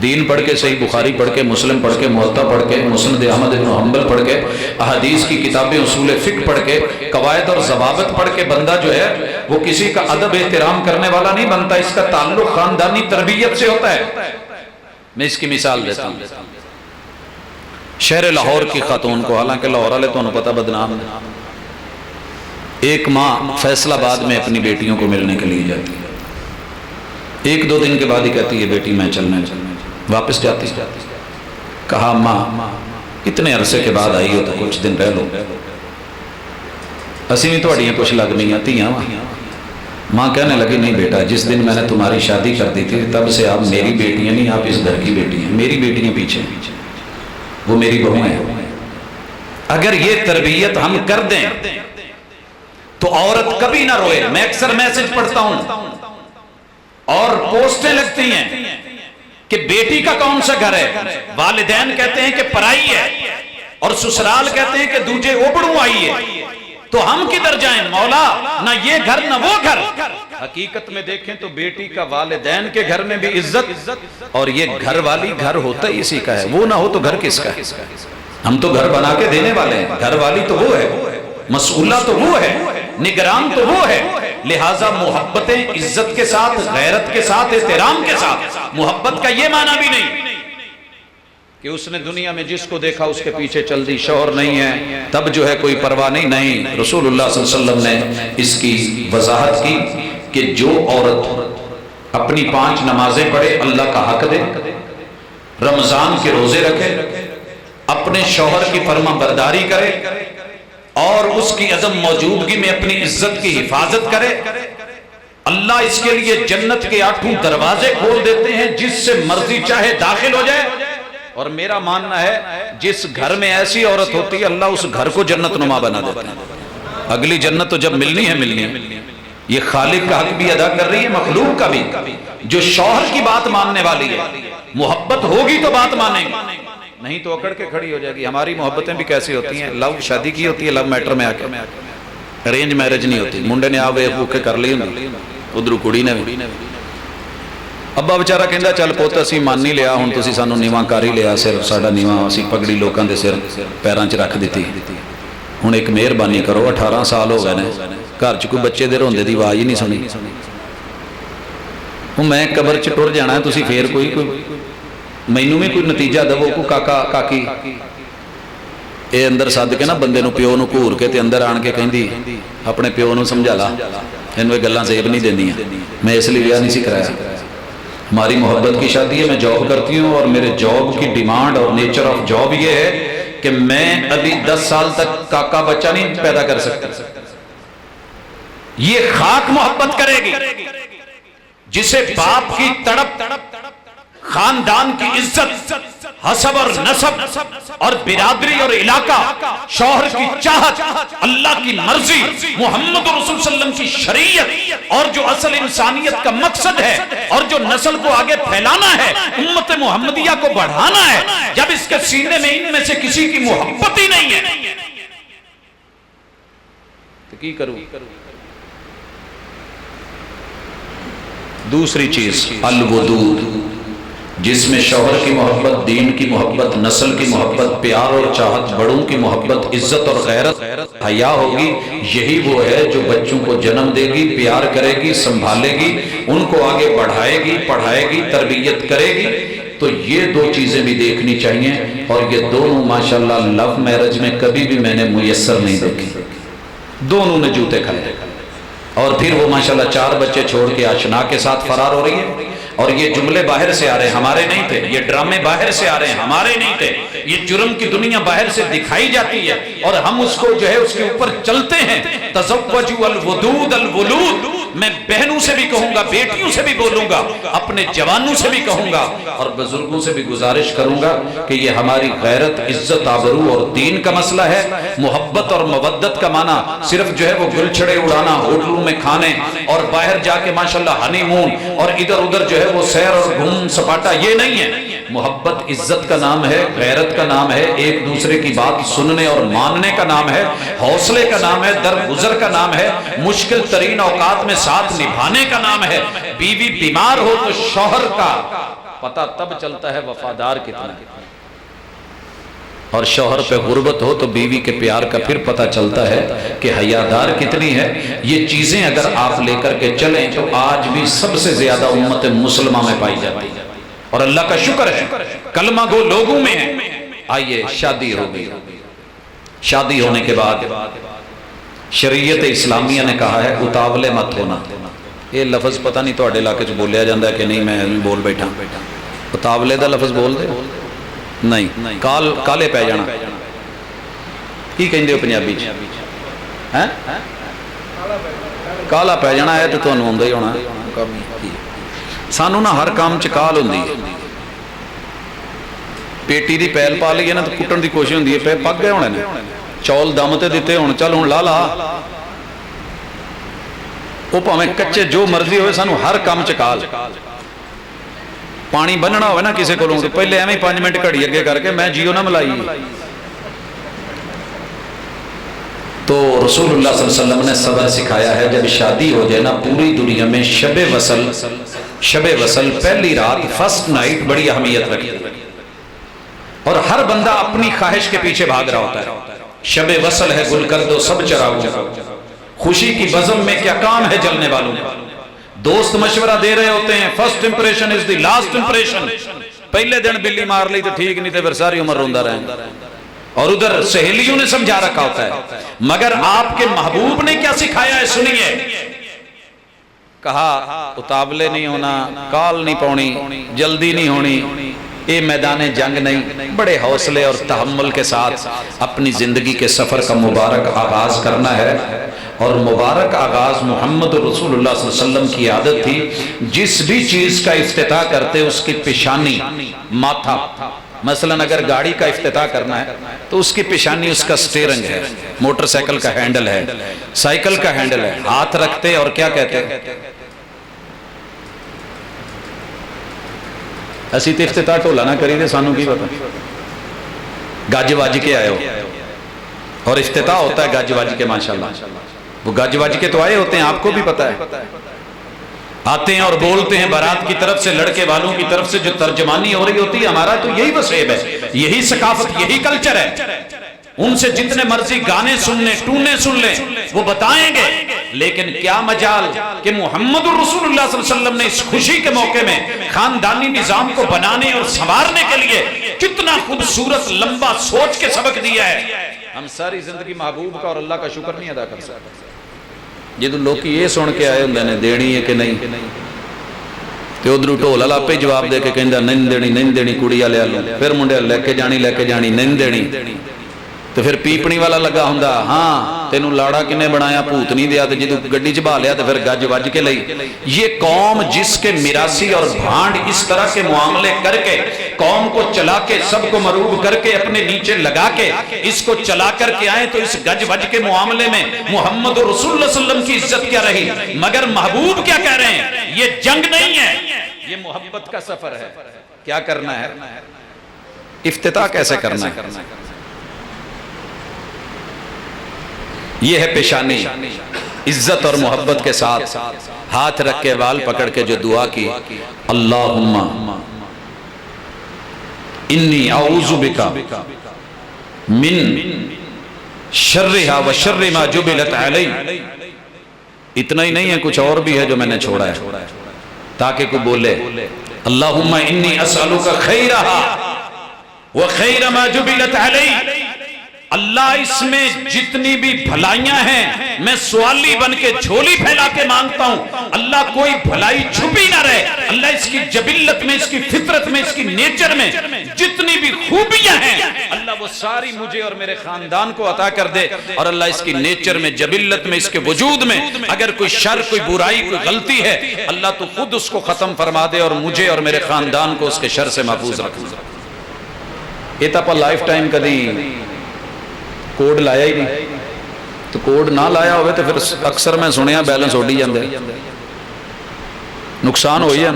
دین پڑھ کے، صحیح بخاری پڑھ کے، مسلم پڑھ کے، موطا پڑھ کے، مسند احمد بن حنبل پڑھ کے، احادیث کی کتابیں، اصول فقہ پڑھ کے، قواعد اور ضوابط پڑھ کے بندہ جو ہے وہ کسی کا ادب احترام کرنے والا نہیں بنتا، اس کا تعلق خاندانی تربیت سے ہوتا ہے۔ میں اس کی مثال دیتا ہوں، شہر لاہور کی خاتون کو، حالانکہ لاہور والے تو انہوں پتہ بدنام ہے، ایک ماں فیصل آباد میں اپنی بیٹیوں کو ملنے کے لیے جاتی ہے، ایک دو دن کے بعد ہی کہتی ہے بیٹی میں چلنے واپس جاتی، کہا ماں اتنے عرصے کے بعد آئی ہو تو کچھ دن رہ لو، اسی بھی تھوڑیاں کچھ لگ نہیں آتی ہیں۔ ماں کہنے لگی نہیں بیٹا، جس دن میں نے تمہاری شادی کر دی تھی تب سے آپ میری بیٹیاں نہیں، آپ اس گھر کی بیٹی ہیں، میری بیٹیاں پیچھے ہیں، وہ میری بہو ہیں۔ اگر یہ تربیت ہم کر دیں تو عورت کبھی نہ روئے۔ میں اکثر میسج پڑھتا ہوں اور پوسٹیں لگتی ہیں کہ بیٹی کا کون سا گھر ہے، والدین کہتے ہیں کہ پرائی ہے اور سسرال کہتے ہیں کہ دوجے اوپڑوں آئی ہے، تو ہم کدھر جائیں مولا، نہ یہ گھر نہ وہ گھر۔ حقیقت میں دیکھیں تو بیٹی کا والدین کے گھر میں بھی عزت، اور یہ گھر والی گھر ہوتا ہی اسی کا ہے، وہ نہ ہو تو گھر کس کا ہے؟ ہم تو گھر بنا کے دینے والے ہیں، گھر والی تو وہ ہے، مسئولہ تو وہ ہے، نگران تو وہ ہے۔ لہٰذا محبتیں عزت کے ساتھ، غیرت کے ساتھ، احترام کے ساتھ۔ محبت کا یہ معنی بھی نہیں کہ اس نے دنیا میں جس کو دیکھا اس کے پیچھے چل دی، شوہر نہیں ہے تب جو ہے کوئی پرواہ نہیں۔ رسول اللہ صلی اللہ علیہ وسلم نے اس کی وضاحت کی کہ جو عورت اپنی 5 نمازیں پڑھے، اللہ کا حق دے، رمضان کے روزے رکھے، اپنے شوہر کی فرما برداری کرے اور اس کی عدم موجودگی میں اپنی عزت کی حفاظت کرے، اللہ اس کے لیے جنت کے 8 دروازے کھول دیتے ہیں، جس سے مرضی چاہے داخل ہو جائے۔ اور میرا ماننا ہے جس گھر میں ایسی عورت ہوتی ہے اللہ اس گھر کو جنت نما بنا دیتا ہے۔ اگلی جنت تو جب ملنی ہے ملنی ہے، یہ خالق کا حق بھی ادا کر رہی ہے، مخلوق کا بھی۔ جو شوہر کی بات ماننے والی ہے، محبت ہوگی تو بات مانیں گے، نہیں تو اکڑ کے کھڑی ہو جائے گی۔ ہماری محبتیں بھی کیسی ہوتی ہیں، لو شادی کی ہوتی ہے، لو میٹر میں آ کے، ارینج میرج نہیں ہوتی۔ منڈے نے آوے بھوکے کر لی ہوں، ادھر کڑی نے بھی۔ ابا بیچارہ کہندا چل پوت اسی مان نہیں لیا، ہن تسی سانو نیواں کر ہی لیا، سر ساڈا نیواں، اسی پگڑی لوکاں دے سر پیراں 'چ رکھ دتی، ہن ایک مہربانی کرو، 18 سال ہو گئے نے، گھر 'چ کوئی بچے دے روندے دی آواز ہی نہیں سنی، ہن میں قبر 'چ ٹر جانا ہے، تسی پھر کوئی مینوں بھی کوئی نتیجہ دو، کوئی کاکا کاکی اے اندر سد کے نا بندے نو، پیو نو گھور کے تے اندر آن کے کہندی اپنے پیو نو سمجھا لا، اینوں یہ گلاں زیب نہیں دیندیاں، میں اس لیے بیاہ نہیں سی کرایا۔ ہماری محبت کی شادی ہے، میں جاب کرتی ہوں اور میرے جاب کی ڈیمانڈ اور نیچر آف جاب یہ ہے کہ میں ابھی 10 سال تک کاکا بچہ نہیں پیدا کر سکتا۔ یہ خاک محبت کرے گی جسے باپ کی تڑپ، خاندان کی عزت، حسب اور نسب اور برادری اور علاقہ، شوہر کی چاہت، اللہ کی مرضی، محمد رسول صلی اللہ علیہ وسلم کی شریعت، اور جو اصل انسانیت کا مقصد ہے اور جو نسل کو آگے پھیلانا ہے، امت محمدیہ کو بڑھانا ہے، جب اس کے سینے میں ان میں سے کسی کی محبت ہی نہیں ہے تو کی کروں؟ دوسری چیز الودود، جس میں شوہر کی محبت، دین کی محبت، نسل کی محبت، پیار اور چاہت، بڑوں کی محبت، عزت اور غیرت، حیا ہوگی۔ یہی وہ ہے جو بچوں کو جنم دے گی، پیار کرے گی، سنبھالے گی، ان کو آگے بڑھائے گی، پڑھائے گی، تربیت کرے گی۔ تو یہ 2 چیزیں بھی دیکھنی چاہیے، اور یہ دونوں ماشاءاللہ لو میرج میں کبھی بھی میں نے میسر نہیں دیکھی، دونوں نے جوتے کھائے، اور پھر وہ ماشاءاللہ 4 بچے چھوڑ کے آشنا کے ساتھ فرار ہو رہی ہے۔ اور یہ جملے باہر سے آ رہے ہیں، ہمارے نہیں تھے، یہ ڈرامے باہر سے آ رہے ہیں، ہمارے نہیں تھے، یہ جرم کی دنیا باہر سے دکھائی جاتی ہے اور ہم اس کو جو ہے اس کے اوپر چلتے ہیں۔ تزوجوا الودود الولود، میں بہنوں سے بھی کہوں گا، بیٹیوں سے بھی بولوں گا، اپنے جوانوں سے بھی کہوں گا، اور بزرگوں سے بھی گزارش کروں گا کہ یہ ہماری غیرت، عزت، آبرو اور دین کا مسئلہ ہے۔ محبت اور مودت کا معنی صرف جو ہے وہ گل چھڑے اڑانا، ہوٹلوں میں کھانے اور باہر جا کے ماشاءاللہ ہنی مون اور ادھر ادھر جو ہے وہ سیر اور گھوم سپاٹا، یہ نہیں ہے۔ محبت عزت کا نام ہے، غیرت کا نام ہے، ایک دوسرے کی بات سننے اور ماننے کا نام ہے، حوصلے کا نام ہے، درگزر کا نام ہے، مشکل ترین اوقات میں ساتھ نبھانے کا نام ہے۔ بیوی بیمار ہو تو شوہر کا پتہ تب چلتا ہے وفادار کتنا ہے، اور شوہر پہ غربت ہو تو بیوی کے پیار کا پھر پتہ چلتا ہے کہ حیادار کتنی ہے۔ یہ چیزیں اگر آپ لے کر کے چلیں تو آج بھی سب سے زیادہ امت مسلمہ میں پائی جاتی ہے، اور اللہ کا شکر ہے کلمہ گو لوگوں میں ہے۔ آئیے شادی ہو گئی، شادی ہونے کے بعد شریعت اسلامیہ نے کہا ہے اتاولے مت ہونا۔ یہ لفظ پتہ نہیں تو علاقے چ بولیا جاندہ ہے کہ نہیں، میں بول بیٹھا اتاولے دا لفظ بول دے نہیں، کالے پہ جانا کی کہندے ہو پنجابی چ؟ کالا پہ جانا ہے تو تمہیں آندا ہی ہونا۔ سانو نہ ہر کام چ کال ہوندی ہے، پیٹی دی پیل پا لئی ہے نا تو کٹن دی کوشش ہوندی ہے، پہ پک گئے ہونے نے، چول دم تے دیتے ہون، چل ہن لا لا، وہ پاویں کچے جو مرضی ہوئے، سانو ہر کام چ کال۔ پانی بننا ہوئے نا کسی کو لوں تو پہلے ایویں 5 منٹ گھڑی اگے کر کے میں جیو نہ ملائی۔ تو رسول اللہ صلی اللہ علیہ وسلم نے صبر سکھایا ہے، جب شادی ہو جائے نا پوری دنیا میں شب وصل پہلی رات، فرسٹ نائٹ بڑی اہمیت رکھتی ہے، اور ہر بندہ اپنی خواہش کے پیچھے بھاگ رہا ہوتا ہے۔ شب وصل ہے گل کر دو سب چراغوں کا، خوشی کی بزم میں کیا کام ہے جلنے والوں کا۔ دوست مشورہ دے رہے ہوتے ہیں، first impression is the last impression, پہلے دن بلی مار لی تو ٹھیک، نہیں تو پھر ساری عمر روندہ رہیں گا، اور ادھر سہیلیوں نے سمجھا رکھا ہوتا ہے۔ مگر آپ کے محبوب نے کیا سکھایا ہے سنیے، کہا اتاولے نہیں ہونا، کال نہیں پاؤنی، جلدی نہیں ہونی، یہ میدان جنگ نہیں، بڑے حوصلے اور تحمل کے ساتھ اپنی زندگی کے سفر کا مبارک آغاز کرنا ہے۔ اور مبارک آغاز محمد رسول اللہ صلی اللہ علیہ وسلم کی عادت تھی، جس بھی چیز کا افتتاح کرتے اس کی پیشانی، ماتھا، مثلا اگر گاڑی کا افتتاح کرنا ہے تو اس کی پیشانی اس کا سٹیرنگ ہے، موٹر سائیکل کا ہینڈل ہے، سائیکل کا ہینڈل ہے، ہاتھ رکھتے اور کیا کہتے ہیں، اسی تے افتتاح ٹولا نہ کری دے، سانوں کی پتہ، گج وج کے آئے ہو، اور افتتاح ہوتا ہے گج وج کے، ماشاءاللہ وہ گج وج کے تو آئے ہوتے ہیں، آپ کو بھی پتہ ہے، آتے ہیں اور بولتے ہیں بارات کی طرف سے، لڑکے والوں کی طرف سے جو ترجمانی ہو رہی ہوتی ہے، ہمارا تو یہی وسیب ہے، یہی ثقافت، یہی کلچر ہے۔ ان سے جتنے مرضی گانے سن لیں، ٹونے سن لیں، وہ بتائیں گے، لیکن کیا مجال کہ محمد رسول اللہ صلی اللہ علیہ وسلم نے اس خوشی کے موقع میں خاندانی نظام کو بنانے اور سنوارنے کے لیے کتنا خوبصورت لمبا سوچ کے سبق دیا ہے۔ ہم ساری زندگی محبوب کا اور اللہ کا شکر نہیں ادا کر سکتے۔ جدو لوگ یہ سن کے آئے ہوندے نے دینی ہے کہ نہیں، تے ادھر ٹھول والا پہ جواب دے کے کہندا نہیں دینی کڑی والے والوں، پھر منڈے لے کے جانی نہیں دینی، تو پھر پیپنی والا لگا ہوندا، ہاں تینوں لاڑا کنے بنایا، بھوت نہیں دیا، تے جدو گڈی چ بھا لیا تے پھر گج وج کے لئی۔ یہ قوم جس کے میراثی اور بھانڈ اس طرح کے معاملے کر کے قوم کو چلا کے، سب کو مروب کر کے، اپنے نیچے لگا کے اس کو چلا کر کے آئے، تو اس گج وج کے معاملے میں محمد رسول اللہ صلی اللہ علیہ وسلم کی عزت کیا رہی؟ مگر محبوب کیا کہہ رہے ہیں، یہ جنگ نہیں ہے، یہ محبت کا سفر ہے۔ کیا کرنا ہے؟ افتتاح کیسے کرنا ہے؟ یہ ہے پیشانی، عزت اور محبت کے ساتھ ہاتھ رکھ کے وال پکڑ کے جو دعا کی، اللہم انی اعوذ بکا من شرہا و شر ما جبلت علی۔ اتنا ہی نہیں ہے، کچھ اور بھی ہے جو میں نے چھوڑا ہے، تاکہ کوئی بولے اللہم انی اسألک خیرہا و خیر ما جبلت علی، اللہ اس میں جتنی بھی بھلائیاں ہیں میں سوالی بن کے جھولی پھیلا کے مانگتا ہوں، اللہ کوئی بھلائی چھپی نہ رہے، اللہ اس کی جبلت میں، اس کی فطرت میں، اس کی نیچر میں جتنی بھی خوبیاں ہیں اللہ وہ ساری مجھے اور میرے خاندان کو عطا کر دے، اور اللہ اس کی نیچر میں، جبلت میں، اس کے وجود میں اگر کوئی شر، کوئی برائی، کوئی غلطی ہے اللہ تو خود اس کو ختم فرما دے اور مجھے اور میرے خاندان کو اس کے شر سے محفوظ رکھ دے۔ یہ تو آپ لائف ٹائم کدی کوڈ لایا ہی نہیں، تو کوڈ نہ لایا ہوئے تو پھر اکثر میں سنیا بیلنس اڈی جاندے، نقصان ہوئی ہے،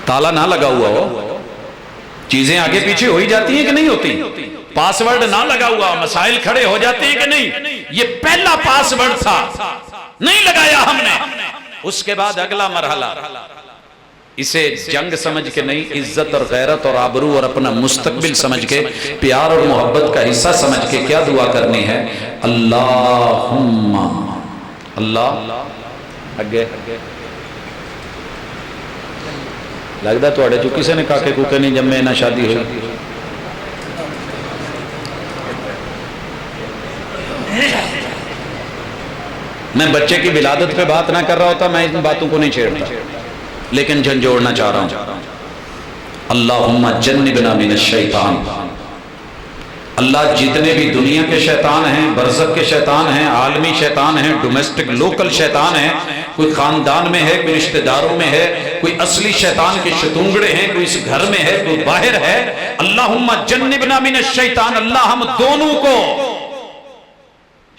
تالا نہ لگا ہوا ہو، چیزیں آگے پیچھے ہوئی جاتی ہیں کہ نہیں ہوتی، پاس ورڈ نہ لگا ہوا، مسائل کھڑے ہو جاتے ہیں کہ نہیں، یہ پہلا پاس ورڈ تھا، نہیں لگایا ہم نے، اس کے بعد اگلا مرحلہ، اسے جنگ سمجھ کے نہیں، عزت اور غیرت اور آبرو اور اپنا مستقبل سمجھ کے، پیار اور محبت کا حصہ سمجھ کے کیا دعا کرنی ہے؟ اللہم اللہ اگے لگتا تھوڑے جو کسی نے کاکے کوکے نہیں جمے نہ شادی ہوئی، میں بچے کی ولادت پہ بات نہ کر رہا ہوتا، میں ان باتوں کو نہیں چھیڑتا، لیکن جھنجھوڑنا چاہ رہا ہوں۔ اللہم جنبنا من الشیطان، اللہ جتنے بھی دنیا کے شیطان ہیں، برزخ کے شیطان ہیں، عالمی شیطان ہیں، ڈومیسٹک لوکل شیطان ہیں، کوئی خاندان میں ہے، کوئی رشتہ داروں میں ہے، کوئی اصلی شیطان کے شتونگڑے ہیں، کوئی اس گھر میں ہے، کوئی باہر ہے، اللہم جنبنا من الشیطان، اللہ ہم دونوں کو،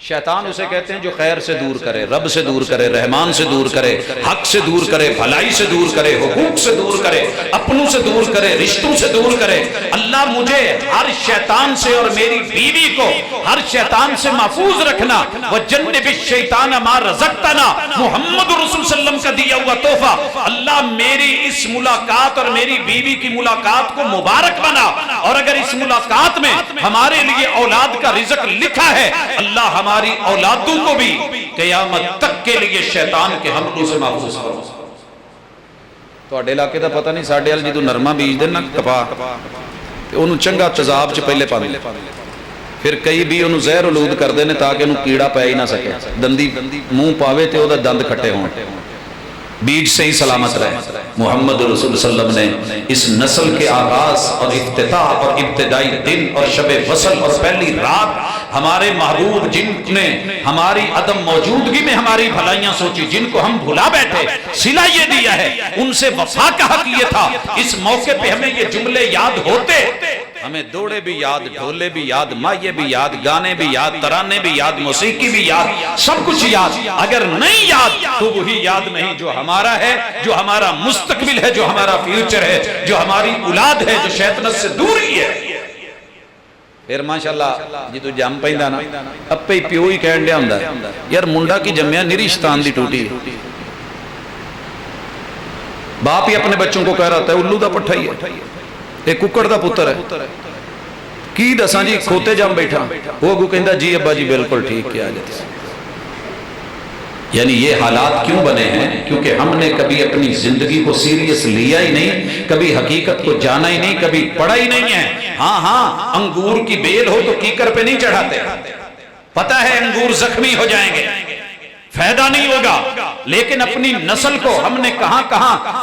شیطان اسے کہتے ہیں جو خیر سے دور کرے، رب سے دور کرے، رحمان سے دور کرے، حق سے دور کرے، بھلائی سے دور کرے، حقوق سے دور کرے، اپنوں سے دور کرے، رشتوں سے دور کرے، اللہ مجھے ہر شیطان سے اور میری بیوی کو ہر شیطان سے محفوظ رکھنا، وَجَنِّبِ الشَّيْطَانَ مَا رَزَقْتَنَا، محمد رسول صلی اللہ علیہ وسلم کا دیا ہوا تحفہ، اللہ میری اس ملاقات اور میری بیوی کی ملاقات کو مبارک بنا، اور اگر اس ملاقات میں ہمارے لیے اولاد کا رزق لکھا ہے اللہ ہماری اولادوں کو بھی قیامت تک کے لیے شیطان کے حملوں سے محفوظ کرو۔ تو اڈے علاقے دا پتہ نہیں، ساڑھے ال جدو نرما بیج دینا کپا انہوں چنگا تذاب چ پہلے پا دے، پھر کئی بھی انہوں زہر آلود کر دینے تاکہ انہوں کیڑا پہ ہی نہ سکے، دندی منہ پاوے تے او دا دند کھٹے ہوں، بیج سے ہی سلامت رہے۔ محمد رسول صلی اللہ علیہ وسلم نے اس نسل کے آغاز اور افتتاح اور ابتدائی دن اور شب وصل اور پہلی رات ہمارے محبوب جن نے ہماری عدم موجودگی میں ہماری بھلائیاں سوچی، جن کو ہم بھلا بیٹھے، صلہ یہ دیا ہے، ان سے وفا کا حق یہ تھا، اس موقع پہ ہمیں یہ جملے یاد ہوتے، ہمیں دوڑے بھی یاد، ڈھولے بھی یاد، مائے بھی یاد، گانے بھی یاد، ترانے بھی یاد، موسیقی بھی یاد، سب کچھ یاد، اگر نہیں یاد تو وہی یاد نہیں جو ہمارا ہے، جو ہمارا مستقبل ہے، جو ہمارا فیوچر ہے، جو ہماری اولاد ہے، جو شیطنت سے دوری ہے۔ پھر ماشاءاللہ جی تو جم پہندا نا اپے ہی پیو ہی کہن دیا ہوندا یار منڈا کی جمیا نری شیطان دی ٹوٹی، باپ ہی اپنے بچوں کو کہہ رہا ہوتا ہے الو دا پٹھا ہی ہے، ایک ککڑ دا پتر ہے، کی دساں جی کھوتے جم بیٹھا، وہ اگو کہندا جی ابا جی بالکل ٹھیک کیا جاتا۔ یعنی یہ حالات کیوں بنے ہیں؟ کیونکہ ہم نے کبھی اپنی زندگی کو سیریس لیا ہی نہیں، کبھی حقیقت کو جانا ہی نہیں، کبھی پڑھا ہی نہیں ہے۔ ہاں انگور کی بیل ہو تو کیکر پہ نہیں چڑھاتے، پتہ ہے انگور زخمی ہو جائیں گے، فائدہ نہیں ہوگا، لیکن اپنی نسل کو ہم نے کہاں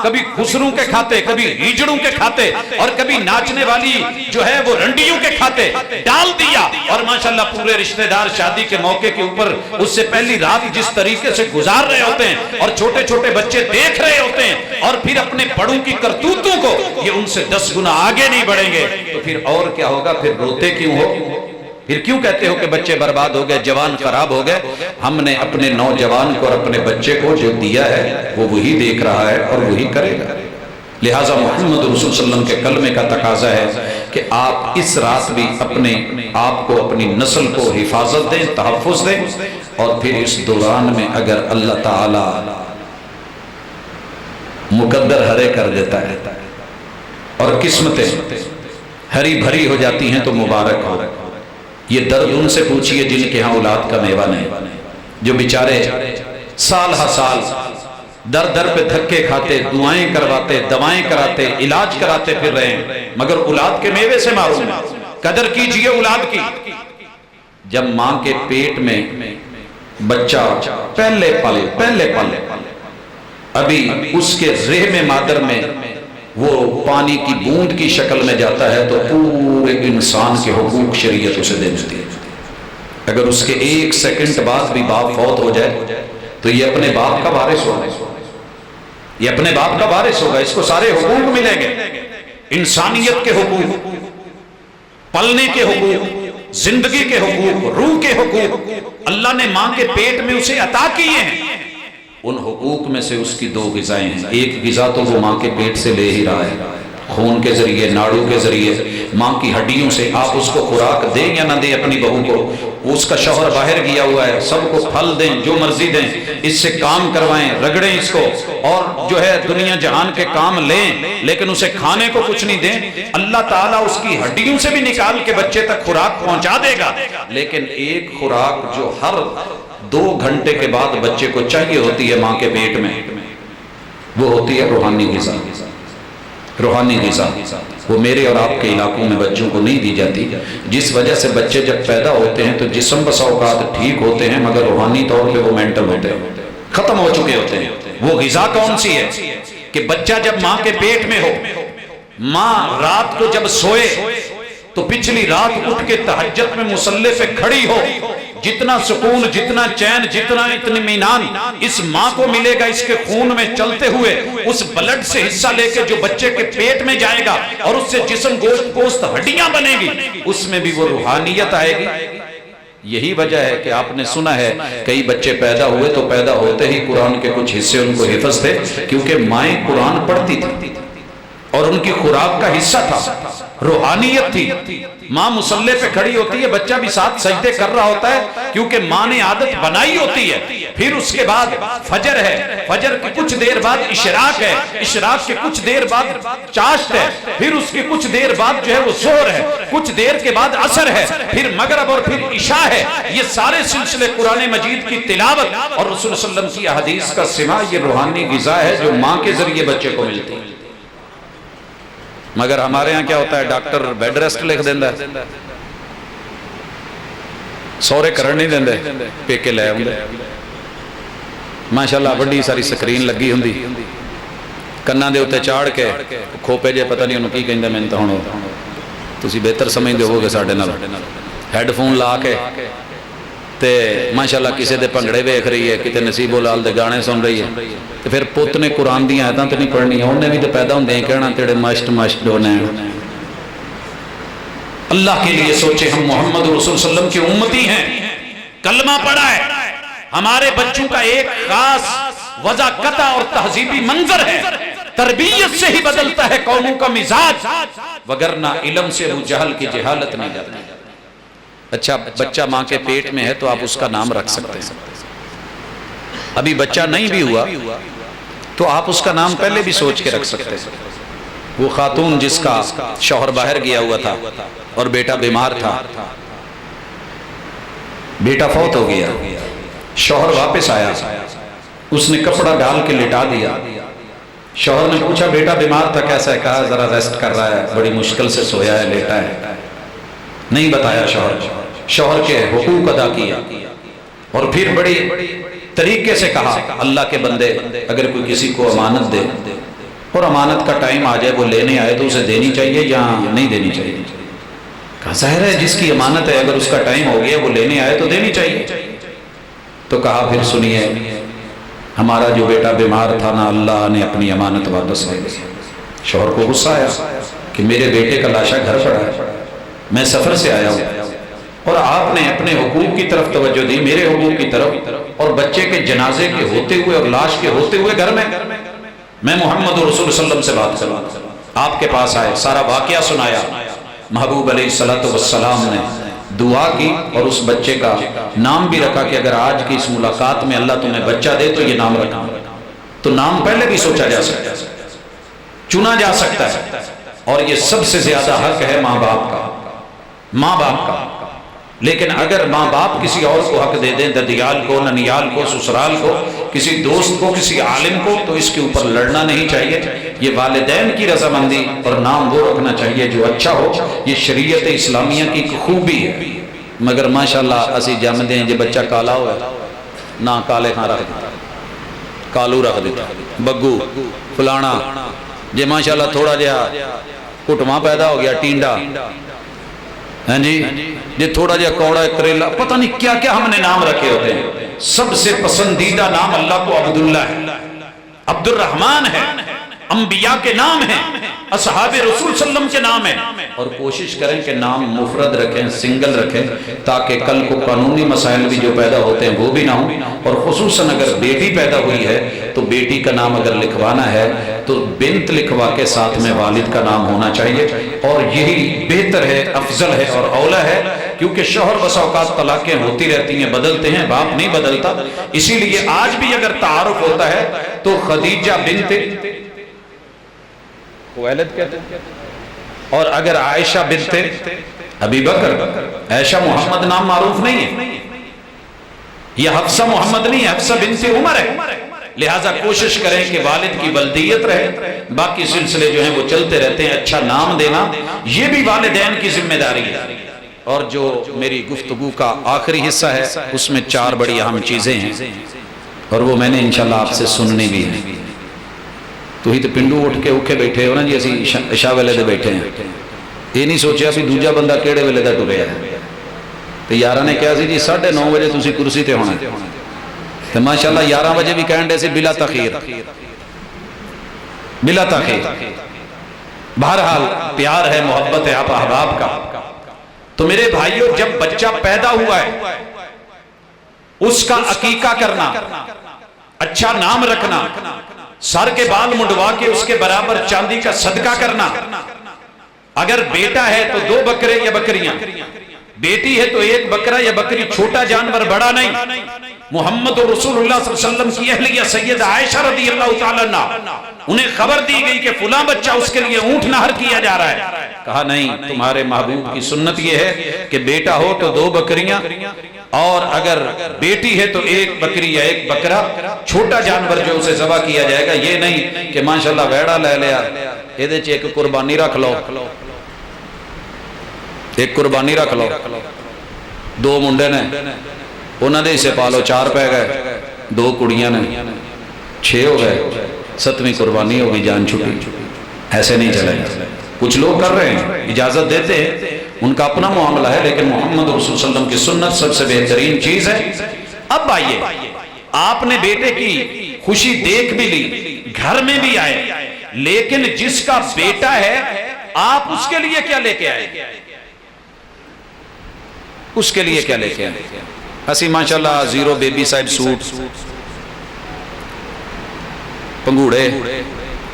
کبھی خسروں کے کھاتے، کبھی ہیجڑوں کے کھاتے، اور کبھی ناچنے والی جو ہے وہ رنڈیوں کے کھاتے ڈال دیا، اور ماشاءاللہ پورے رشتہ دار شادی کے موقع کے اوپر اس سے پہلی رات جس طریقے سے گزار رہے ہوتے ہیں اور چھوٹے چھوٹے بچے دیکھ رہے ہوتے ہیں، اور پھر اپنے بڑوں کی کرتوتوں کو یہ ان سے 10 گنا آگے نہیں بڑھیں گے تو پھر اور کیا ہوگا؟ پھر روتے کیوں ہو؟ پھر کیوں کہتے ہو کہ بچے برباد ہو گئے، جوان خراب ہو گئے؟ ہم نے اپنے نوجوان کو اور اپنے بچے کو جو دیا ہے وہ وہی دیکھ رہا ہے اور وہی کرے گا۔ لہٰذا محمد رسول صلی اللہ علیہ وسلم کے کلمے کا تقاضا ہے کہ آپ اس رات بھی اپنے آپ کو، اپنی نسل کو حفاظت دیں، تحفظ دیں، اور پھر اس دوران میں اگر اللہ تعالی مقدر ہرے کر دیتا ہے اور قسمتیں ہری بھری ہو جاتی ہیں تو مبارک ہو۔ یہ درد ان سے پوچھئے جن کے ہاں اولاد کا میوہ نہیں، جو بیچارے سال ہا سال در در پہ دھکے کھاتے، دعائیں کرواتے، دوائیں کراتے، علاج کراتے پھر رہے ہیں، مگر اولاد کے میوے سے محروم ہیں۔ قدر کیجئے اولاد کی۔ جب ماں کے پیٹ میں بچہ پہلے پل ابھی اس کے رحم مادر میں وہ پانی کی بوند کی شکل میں جاتا ہے تو پورے انسان کے حقوق شریعت اسے دے دیتی ہے۔ اگر اس کے 1 سیکنڈ بعد بھی باپ فوت ہو جائے تو یہ اپنے باپ کا وارث ہوگا، یہ اپنے باپ کا وارث ہوگا، اس کو سارے حقوق ملیں گے، انسانیت کے حقوق، پلنے کے حقوق، زندگی کے حقوق، روح کے حقوق اللہ نے ماں کے پیٹ میں اسے عطا کیے ہیں۔ ان حقوق میں سے اس کی 2 غذائیں ہیں۔ ایک غذا تو وہ ماں کے پیٹ سے لے ہی رہا ہے، خون کے ذریعے، ناڑو کے ذریعے، ماں کی ہڈیوں سے۔ آپ اس کو خوراک دیں یا نہ دیں اپنی بہو کو، اس کا شوہر باہر گیا ہوا ہے، سب کو پھل دیں، جو مرضی دیں، اس سے کام کروائیں، رگڑیں اس کو، اور جو ہے دنیا جہان کے کام لیں، لیکن اسے کھانے کو کچھ نہیں دیں۔ اللہ تعالیٰ اس کی ہڈیوں سے بھی نکال کے بچے تک خوراک پہنچا دے گا، لیکن ایک خوراک جو ہر 2 گھنٹے کے بعد بچے کو چاہیے ہوتی ہے ماں کے پیٹ میں، وہ ہوتی ہے روحانی غذا۔ روحانی غذا وہ میرے اور آپ کے علاقوں میں بچوں کو نہیں دی جاتی، جس وجہ سے بچے جب پیدا ہوتے ہیں تو جسم بسا اوقات ٹھیک ہوتے ہیں مگر روحانی طور پہ وہ مینٹل ہوتے ہیں، ختم ہو چکے ہوتے ہیں۔ وہ غذا کون سی ہے کہ بچہ جب ماں کے پیٹ میں ہو، ماں رات کو جب سوئے تو پچھلی رات اٹھ کے تہجد میں مصلی پہ کھڑی ہو، جتنا سکون، جتنا چین، جتنا اطمینان اس ماں کو ملے گا اس کے خون میں چلتے ہوئے، اس بلڈ سے حصہ لے کے جو بچے کے پیٹ میں جائے گا اور اس سے جسم گوشت پوست ہڈیاں بنے گی، اس میں بھی وہ روحانیت آئے گی۔ یہی وجہ ہے کہ آپ نے سنا ہے کئی بچے پیدا ہوئے تو پیدا ہوتے ہی قرآن کے کچھ حصے ان کو حفظ تھے، کیونکہ مائیں قرآن پڑھتی تھی اور ان کی خوراک کا حصہ تھا، روحانیت تھی۔ ماں مصلی پہ کھڑی ہوتی ہے، بچہ بھی ساتھ سجدے کر رہا ہوتا ہے، کیونکہ ماں نے عادت بنائی ہوتی ہے۔ پھر اس کے بعد فجر ہے، فجر کی کچھ دیر بعد اشراق ہے، اشراق کے کچھ دیر بعد چاشت ہے، پھر اس کے کچھ دیر بعد جو ہے وہ ظہر ہے، کچھ دیر کے بعد عصر ہے، پھر مغرب اور پھر عشاء ہے۔ یہ سارے سلسلے قرآن مجید کی تلاوت اور رسول صلی اللہ علیہ وسلم کی احادیث کا سماع، یہ روحانی غذا ہے جو ماں کے ذریعے بچے کو ملتی ہے۔ مگر ہمارے ہاں کیا ہوتا ہے، ڈاکٹر بیڈ ریسٹ لکھ دیندہ ہے، سورے کرن نہیں دیندے، پیکے لے ہوں دے، ماشاءاللہ بڑی ساری سکرین لگی ہوں دی، کناں دے ہوتے چاڑ کے کھوپے جے پتہ نہیں انہوں کی کہیں دے میں انتہاں ہو، تو اسی بہتر سمجھ دے ہوگے ساڑھے نال ہیڈ فون لا کے تے ماشاءاللہ کسی دے پنگڑے بیکھ رہی ہے، کتے نصیب العال دے گانے سن رہی ہے، تو پھر پوت نے قرآن دی آیتاں تو نہیں پڑھنی ہے، انہیں بھی تو پیدا ہوں دیں کہنا تیرے مشت ہونے ہیں۔ اللہ کے لیے سوچے، ہم محمد رسول صلی اللہ علیہ وسلم کی امتی ہیں، کلمہ پڑھا ہے، ہمارے بچوں کا ایک خاص وضاقتہ اور تہذیبی منظر ہے، تربیت سے ہی بدلتا ہے قوموں کا مزاج، وگرنہ علم سے ابو جہل کی جہالت نہیں جاتی۔ اچھا بچہ ماں کے پیٹ میں ہے تو آپ اس کا نام رکھ سکتے ہیں، ابھی بچہ نہیں بھی ہوا تو آپ اس کا نام پہلے بھی سوچ کے رکھ سکتے ہیں۔ وہ خاتون جس کا شوہر باہر گیا ہوا تھا اور بیٹا بیمار تھا، بیٹا فوت ہو گیا، شوہر واپس آیا، اس نے کپڑا ڈال کے لٹا دیا، شوہر نے پوچھا بیٹا بیمار تھا کیسا ہے، کہا ذرا ریسٹ کر رہا ہے، بڑی مشکل سے سویا ہے، لیٹا ہے، نہیں بتایا شوہر کے حقوق ادا کیا، اور پھر بڑی طریقے سے کہا اللہ کے بندے اگر کوئی کسی کو امانت دے اور امانت کا ٹائم آ جائے وہ لینے آئے تو اسے دینی چاہیے یا نہیں دینی چاہیے؟ کہا ظاہر ہے جس کی امانت ہے اگر اس کا ٹائم ہو گیا وہ لینے آئے تو دینی چاہیے۔ تو کہا پھر سنیے ہمارا جو بیٹا بیمار تھا نا اللہ نے اپنی امانت واپس لے لی۔ شوہر کو غصہ آیا کہ میرے بیٹے کا لاشا گھر پڑا ہے، میں سفر سے آیا ہوں اور آپ نے اپنے حقوق کی طرف توجہ دی، میرے حقوق کی طرف، اور بچے کے جنازے کے ہوتے ہوئے اور لاش کے ہوتے ہوئے گھر میں محمد رسول صلی اللہ علیہ وسلم سے بات کروں، آپ کے پاس آئے، سارا واقعہ سنایا، محبوب علیہ السلام نے دعا کی اور اس بچے کا نام بھی رکھا کہ اگر آج کی اس ملاقات میں اللہ تمہیں بچہ دے تو یہ نام رکھا۔ تو نام پہلے بھی سوچا جا سکتا ہے، چنا جا سکتا ہے، اور یہ سب سے زیادہ حق ہے ماں باپ کا، ماں باپ کا۔ لیکن اگر ماں باپ کسی اور کو حق دے دیں، ددیال کو، ننیال کو، سسرال کو، کسی دوست کو، کسی عالم کو، تو اس کے اوپر لڑنا نہیں چاہیے. یہ والدین کی رضامندی اور نام وہ رکھنا چاہیے جو اچھا ہو. یہ شریعت اسلامیہ کی ایک خوبی ہے. مگر ماشاءاللہ اسی جمدے ہیں جی بچہ کالا ہوا نہ کالے کھاں رکھ دیتا، کالو رکھ دیتا، بگو فلانا. جی ماشاءاللہ تھوڑا جہا کٹواں پیدا ہو گیا ٹینڈا، ہاں جی جی تھوڑا جہا کوڑا کریلا، پتہ نہیں کیا کیا ہم نے نام رکھے ہوتے ہیں. سب سے پسندیدہ نام اللہ کو عبداللہ ہے، عبد الرحمن ہے، انبیاء کے نام ہیں، اصحاب رسول صلی اللہ علیہ وسلم کے نام ہیں. اور کوشش کریں کہ نام مفرد رکھیں، سنگل رکھیں، تاکہ کل کو قانونی مسائل بھی جو پیدا ہوتے ہیں وہ بھی نہ ہوں. اور خصوصاً اگر بیٹی پیدا ہوئی ہے تو بیٹی کا نام اگر لکھوانا ہے تو بنت لکھوا کے ساتھ میں والد کا نام ہونا چاہیے. اور یہی بہتر ہے، افضل ہے اور اولا ہے، کیونکہ شوہر بسا اوقات طلاقیں ہوتی رہتی ہیں، بدلتے ہیں، باپ نہیں بدلتا. اسی لیے آج بھی اگر تعارف ہوتا ہے تو خدیجہ بنت خویلد کہتے ہیں، اور اگر عائشہ بنت ابی بکر، عائشہ محمد نام معروف نہیں ہے، یہ حفصہ محمد نہیں ہے، حفصہ بنت عمر ہے. لہٰذا کوشش کریں کہ والد کی ولدیت رہے، باقی سلسلے جو ہیں وہ چلتے رہتے ہیں. اچھا نام دینا یہ بھی والدین کی ذمہ داری ہے. اور جو میری گفتگو کا آخری حصہ ہے اس میں 4 بڑی اہم چیزیں ہیں، اور وہ میں نے انشاءاللہ آپ سے سننی بھی ہے. تو ہی تو پنڈو اٹھ کے اوکھے بیٹھے ہو نا جی، اسی عشاء ویلے دے بیٹھے ہیں. یہ نہیں سوچیا بھی دوجا بندہ کیڑے ویلے دا ٹریا ہے. تو یارہ نے کہا سی جی 9:30 بجے تسی کرسی تے ہونا ہے، تو ماشاءاللہ 11 بجے بھی کہن دے سی بلا تاخیر، بلا تاخیر. بہرحال پیار ہے، محبت ہے آپ احباب کا. تو میرے بھائیوں، جب بچہ پیدا ہوا ہے اس کا عقیقہ کرنا، اچھا نام رکھنا، سر کے بال منڈوا کے اس کے برابر چاندی کا صدقہ کرنا. اگر بیٹا ہے تو 2 بکرے یا بکریاں، بیٹی ہے تو 1 بکرا یا بکری، چھوٹا جانور بڑا نہیں. محمد رسول اللہ صلی اللہ علیہ وسلم کی اہلیہ سیدہ عائشہ رضی اللہ تعالیٰ عنہ، انہیں خبر دی گئی کہ فلاں بچہ اس کے لیے اونٹ نہر کیا جا رہا ہے. کہا نہیں، تمہارے محبوب کی سنت یہ ہے کہ بیٹا ہو تو 2 بکریاں، اور اگر بیٹی ہے تو 1 بکری یا 1 بکرا، چھوٹا جانور جو اسے ذبح کیا جائے گا. یہ نہیں کہ ماشاءاللہ ویڑا لے لیا، یہ دے چے ایک قربانی رکھ لو، ایک قربانی رکھ لو. 2 منڈے نے انہوں نے اسے پالو، 4 پہ گئے، 2 کڑیاں نے 6 ہو گئے، 7ویں قربانی ہوگی، جان چھٹی. ایسے نہیں چلے گا. کچھ لوگ کر رہے ہیں، اجازت دیتے ہیں، ان کا اپنا معاملہ ہے، لیکن محمد رسول صلی اللہ علیہ وسلم کی سنت سب سے بہترین چیز ہے. اب آئیے، آپ نے بیٹے کی خوشی دیکھ بھی لی، گھر میں بھی آئے، لیکن جس کا بیٹا ہے آپ اس کے لیے کیا لے کے آئے؟ اس کے لیے کیا لے کے آئے؟ اسی ماشاءاللہ 0 بیبی سائڈ سوٹ، پنگوڑے،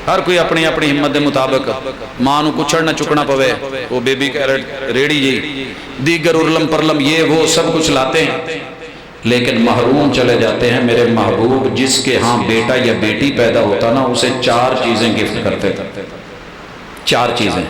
ہر کوئی اپنی اپنی ہمت دے مطابق، ماں نو کچھڑ نہ چکنا پوے، وہ بیبی کیرٹ ریڑی جی دیگر ارلم پرلم یہ وہ سب کچھ لاتے ہیں، لیکن محروم چلے جاتے ہیں. میرے محبوب جس کے ہاں بیٹا یا بیٹی پیدا ہوتا نا، اسے 4 چیزیں گفٹ کرتے تھے. 4 چیزیں.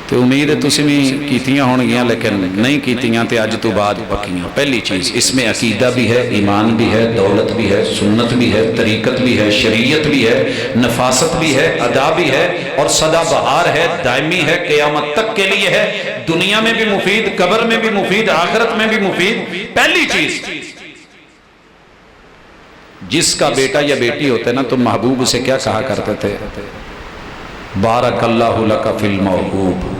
تو امید ہے تسی بھی کیتیاں ہون گیاں، لیکن نہیں کیتیاں تے آج تو بعد پکیاں. پہلی چیز، اس میں عقیدہ بھی ہے، ایمان بھی ہے، دولت بھی ہے، سنت بھی ہے، طریقت بھی ہے، شریعت بھی ہے، نفاست بھی ہے، ادا بھی ہے، اور سدا بہار ہے، دائمی ہے، قیامت تک کے لیے ہے، دنیا میں بھی مفید، قبر میں بھی مفید، آخرت میں بھی مفید. پہلی چیز، جس کا بیٹا یا بیٹی ہوتے نا تو محبوب اسے کیا کہا کرتے تھے؟ بارک اللہ لک فی الموہوب.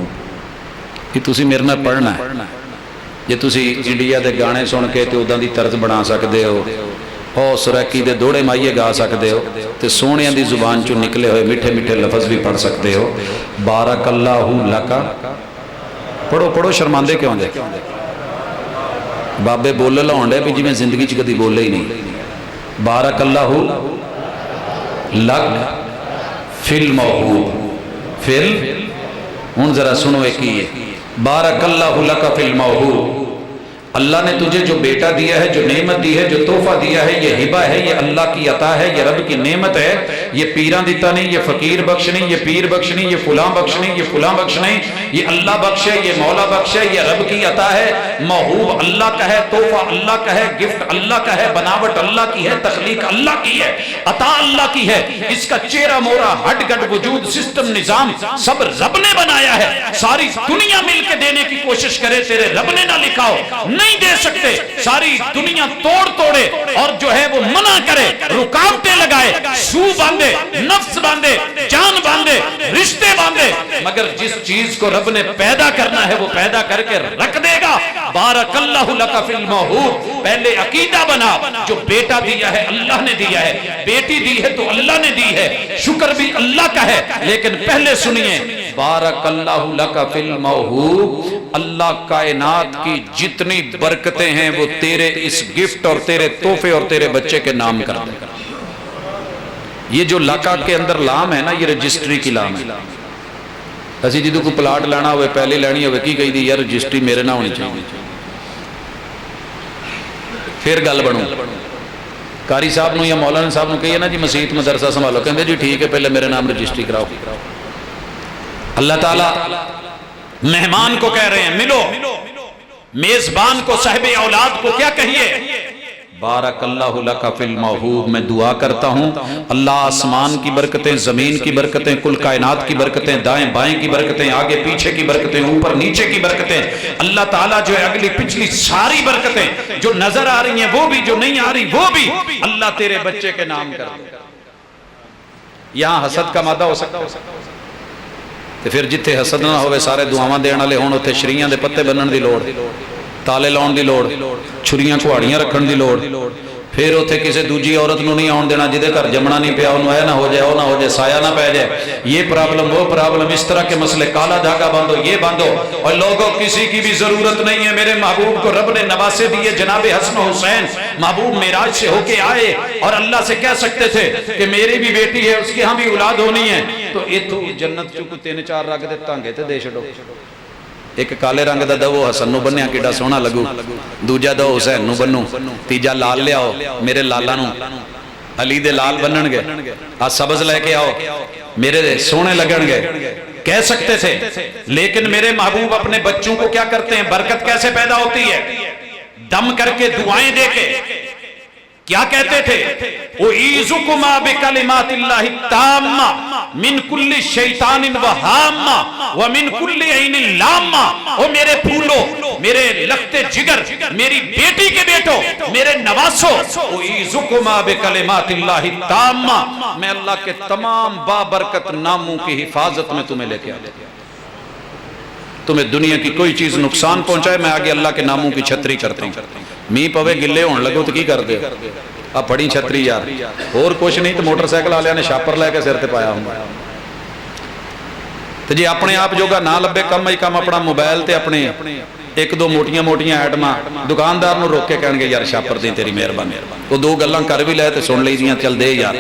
یہ تسی میرے نہ پڑھنا ہے. یہ تسی انڈیا دے گانے سن کے تے اوداں دی طرز بنا سکدے ہو، او سریکی دے دوڑے مائیے گا سکدے ہو، تے سونیاں دی زبان چوں نکلے ہوئے میٹھے میٹھے لفظ بھی پڑھ سکتے ہو. بارک اللہ لک، پڑھو پڑھو، شرماندے کیوں دے؟ بابے بولے لاؤں ڈے بھی جی میں زندگی چ کدی بولے ہی نہیں. بارک اللہ لک فی الموہوب. فل ہن ذرا سنو ایک ہی ہے. بارک اللہ لک فی الموہوب، اللہ نے تجھے جو بیٹا دیا ہے، جو نعمت دی ہے، جو تحفہ دیا ہے، یہ ہبہ ہے، یہ اللہ کی عطا ہے، یہ رب کی نعمت ہے. یہ پیران دیتا نہیں، یہ فقیر بخش نہیں، یہ پیر بخش نہیں، یہ فلاں بخش نہیں، یہ فلاں بخش نہیں، یہ اللہ بخش ہے، یہ مولا بخش ہے، یہ رب کی عطا ہے. موہوب اللہ کا ہے، تحفہ اللہ کا ہے، گفٹ اللہ کا ہے، بناوٹ اللہ کی ہے، تخلیق اللہ کی ہے، عطا اللہ کی ہے. اس کا چہرہ مورا ہٹ گٹ وجود سسٹم نظام سب رب نے بنایا ہے. ساری دنیا مل کے دینے کی کوشش کرے، تیرے رب نے نہ لکھا ہو نہیں دے سکتے. ساری دنیا توڑے اور جو ہے وہ منع کرے، رکاوٹیں لگائے، سو باندھے، نفس باندھے، جان باندھے، رشتے باندھے، مگر جس چیز کو رب نے پیدا کرنا ہے وہ پیدا کر کے رکھ دے گا. بارک اللہ لک فی الموہوب. پہلے عقیدہ بنا، جو بیٹا دیا ہے اللہ نے دیا ہے، بیٹی دی ہے تو اللہ نے دی ہے، شکر بھی اللہ کا ہے. لیکن پہلے سنیے، بارک اللہ لک فی الموہوب. اللہ کائنات کی جتنی برکتیں ہیں وہ تیرے اس گفٹ اور تیرے تحفے اور تیرے بچے کے نام کر دے. یہ جو لکا کے اندر لام ہے نا، یہ رجسٹری کی لام ہے. اسی جدو کو پلاٹ لینا ہوئے، پہلے لینی ہوئے کی کہی دی یار رجسٹری میرے نہ ہونی چاہیے، پھر گل بنو. قاری صاحب نو یا مولانا صاحب نو کہیے نا جی مسجد مدرسہ سنبھالو، کہندے جی ٹھیک ہے پہلے میرے نام رجسٹری کراؤ. اللہ تعالیٰ مہمان کو کہہ رہے ہیں ملو، میزبان کو صاحب اولاد کو کیا کہیے؟ بارک اللہ لک فی الموہوب. میں دعا کرتا ہوں اللہ آسمان کی برکتیں، زمین کی برکتیں، کل کائنات کی برکتیں، دائیں بائیں کی برکتیں، آگے پیچھے کی برکتیں، اوپر نیچے کی برکتیں، اللہ تعالیٰ جو ہے اگلی پچھلی ساری برکتیں جو نظر آ رہی ہیں وہ بھی، جو نہیں آ رہی وہ بھی، اللہ تیرے بچے کے نام کر دے. یہاں حسد کا مادہ ہو سکتا تو پھر جتھے حسد نہ ہوئے سارے دعاواں دین والے ہون، اوتھے شریعاں دے پتے بنن دی لوڑ، تالے لاؤن دی لوڑ، چھریاں کہاڑیاں رکھن دی لوڑ. پھر اوتھے کسی دوجی عورت نو نہیں آن دینا جدے گھر جمنا نہیں پیا، انہوں اے نہ ہو جائے، او نہ ہو جائے، سایہ نہ پہ جائے، یہ پرابلم وہ پرابلم، اس طرح کے مسئلے، کالا دھاگا باندھو، یہ باندھو. اور لوگوں کسی کی بھی ضرورت نہیں ہے. میرے محبوب کو رب نے نواسے دیے، جناب حسن و حسین محبوب معراج سے ہو کے آئے اور اللہ سے کہہ سکتے تھے کہ میری بھی بیٹی ہے، اس کی ہاں بھی اولاد ہونی ہے. تو اتو جنت چکو 3-4 رکھ دے تانگے تے دے چھڈو. ایک کالے رنگ دا دو حسن نو بنیا کیڑا سونا لگو، دوجا دو حسین نو بنو، تیجا لال لے آؤ میرے لالا نو، علی دے لال بنن گے، آ سبز لے کے آؤ میرے سونے لگن گے. کہہ سکتے تھے، لیکن میرے محبوب اپنے بچوں کو کیا کرتے ہیں؟ برکت کیسے پیدا ہوتی ہے؟ دم کر کے دعائیں دے کے. کیا کہتے تھے؟ اعیذکما بکلمات اللہ التامہ من کل شیطان وہامہ ومن کل عین لامہ. او میرے پھولو، میرے لخت جگر، میری بیٹی کے بیٹو، میرے نواسو، اعیذکما بکلمات اللہ التامہ. میں اللہ کے تمام بابرکت ناموں کی حفاظت میں تمہیں لے کے آتا ہوں. تمہیں دنیا کی کوئی چیز نقصان پہنچائے، میں آگے اللہ کے ناموں کی چھتری کرتا ہوں. می پوے گلے ہون لگو تو کی کر دے؟ اب پڑی چھتری یار، اور کچھ نہیں تو موٹر سائیکل والے نے شاپر لے کے سر تے پایا ہوں. تو جی اپنے آپ جوگا نہ لبے، کم ہی کم اپنا موبائل تے اپنے ایک دو موٹیاں ایٹماں دکاندار نو روک کے کہن گے یار شاپر دی تیری مہربانی، وہ دو گلاں کر بھی لے تے سن لی جیاں چل دے یار.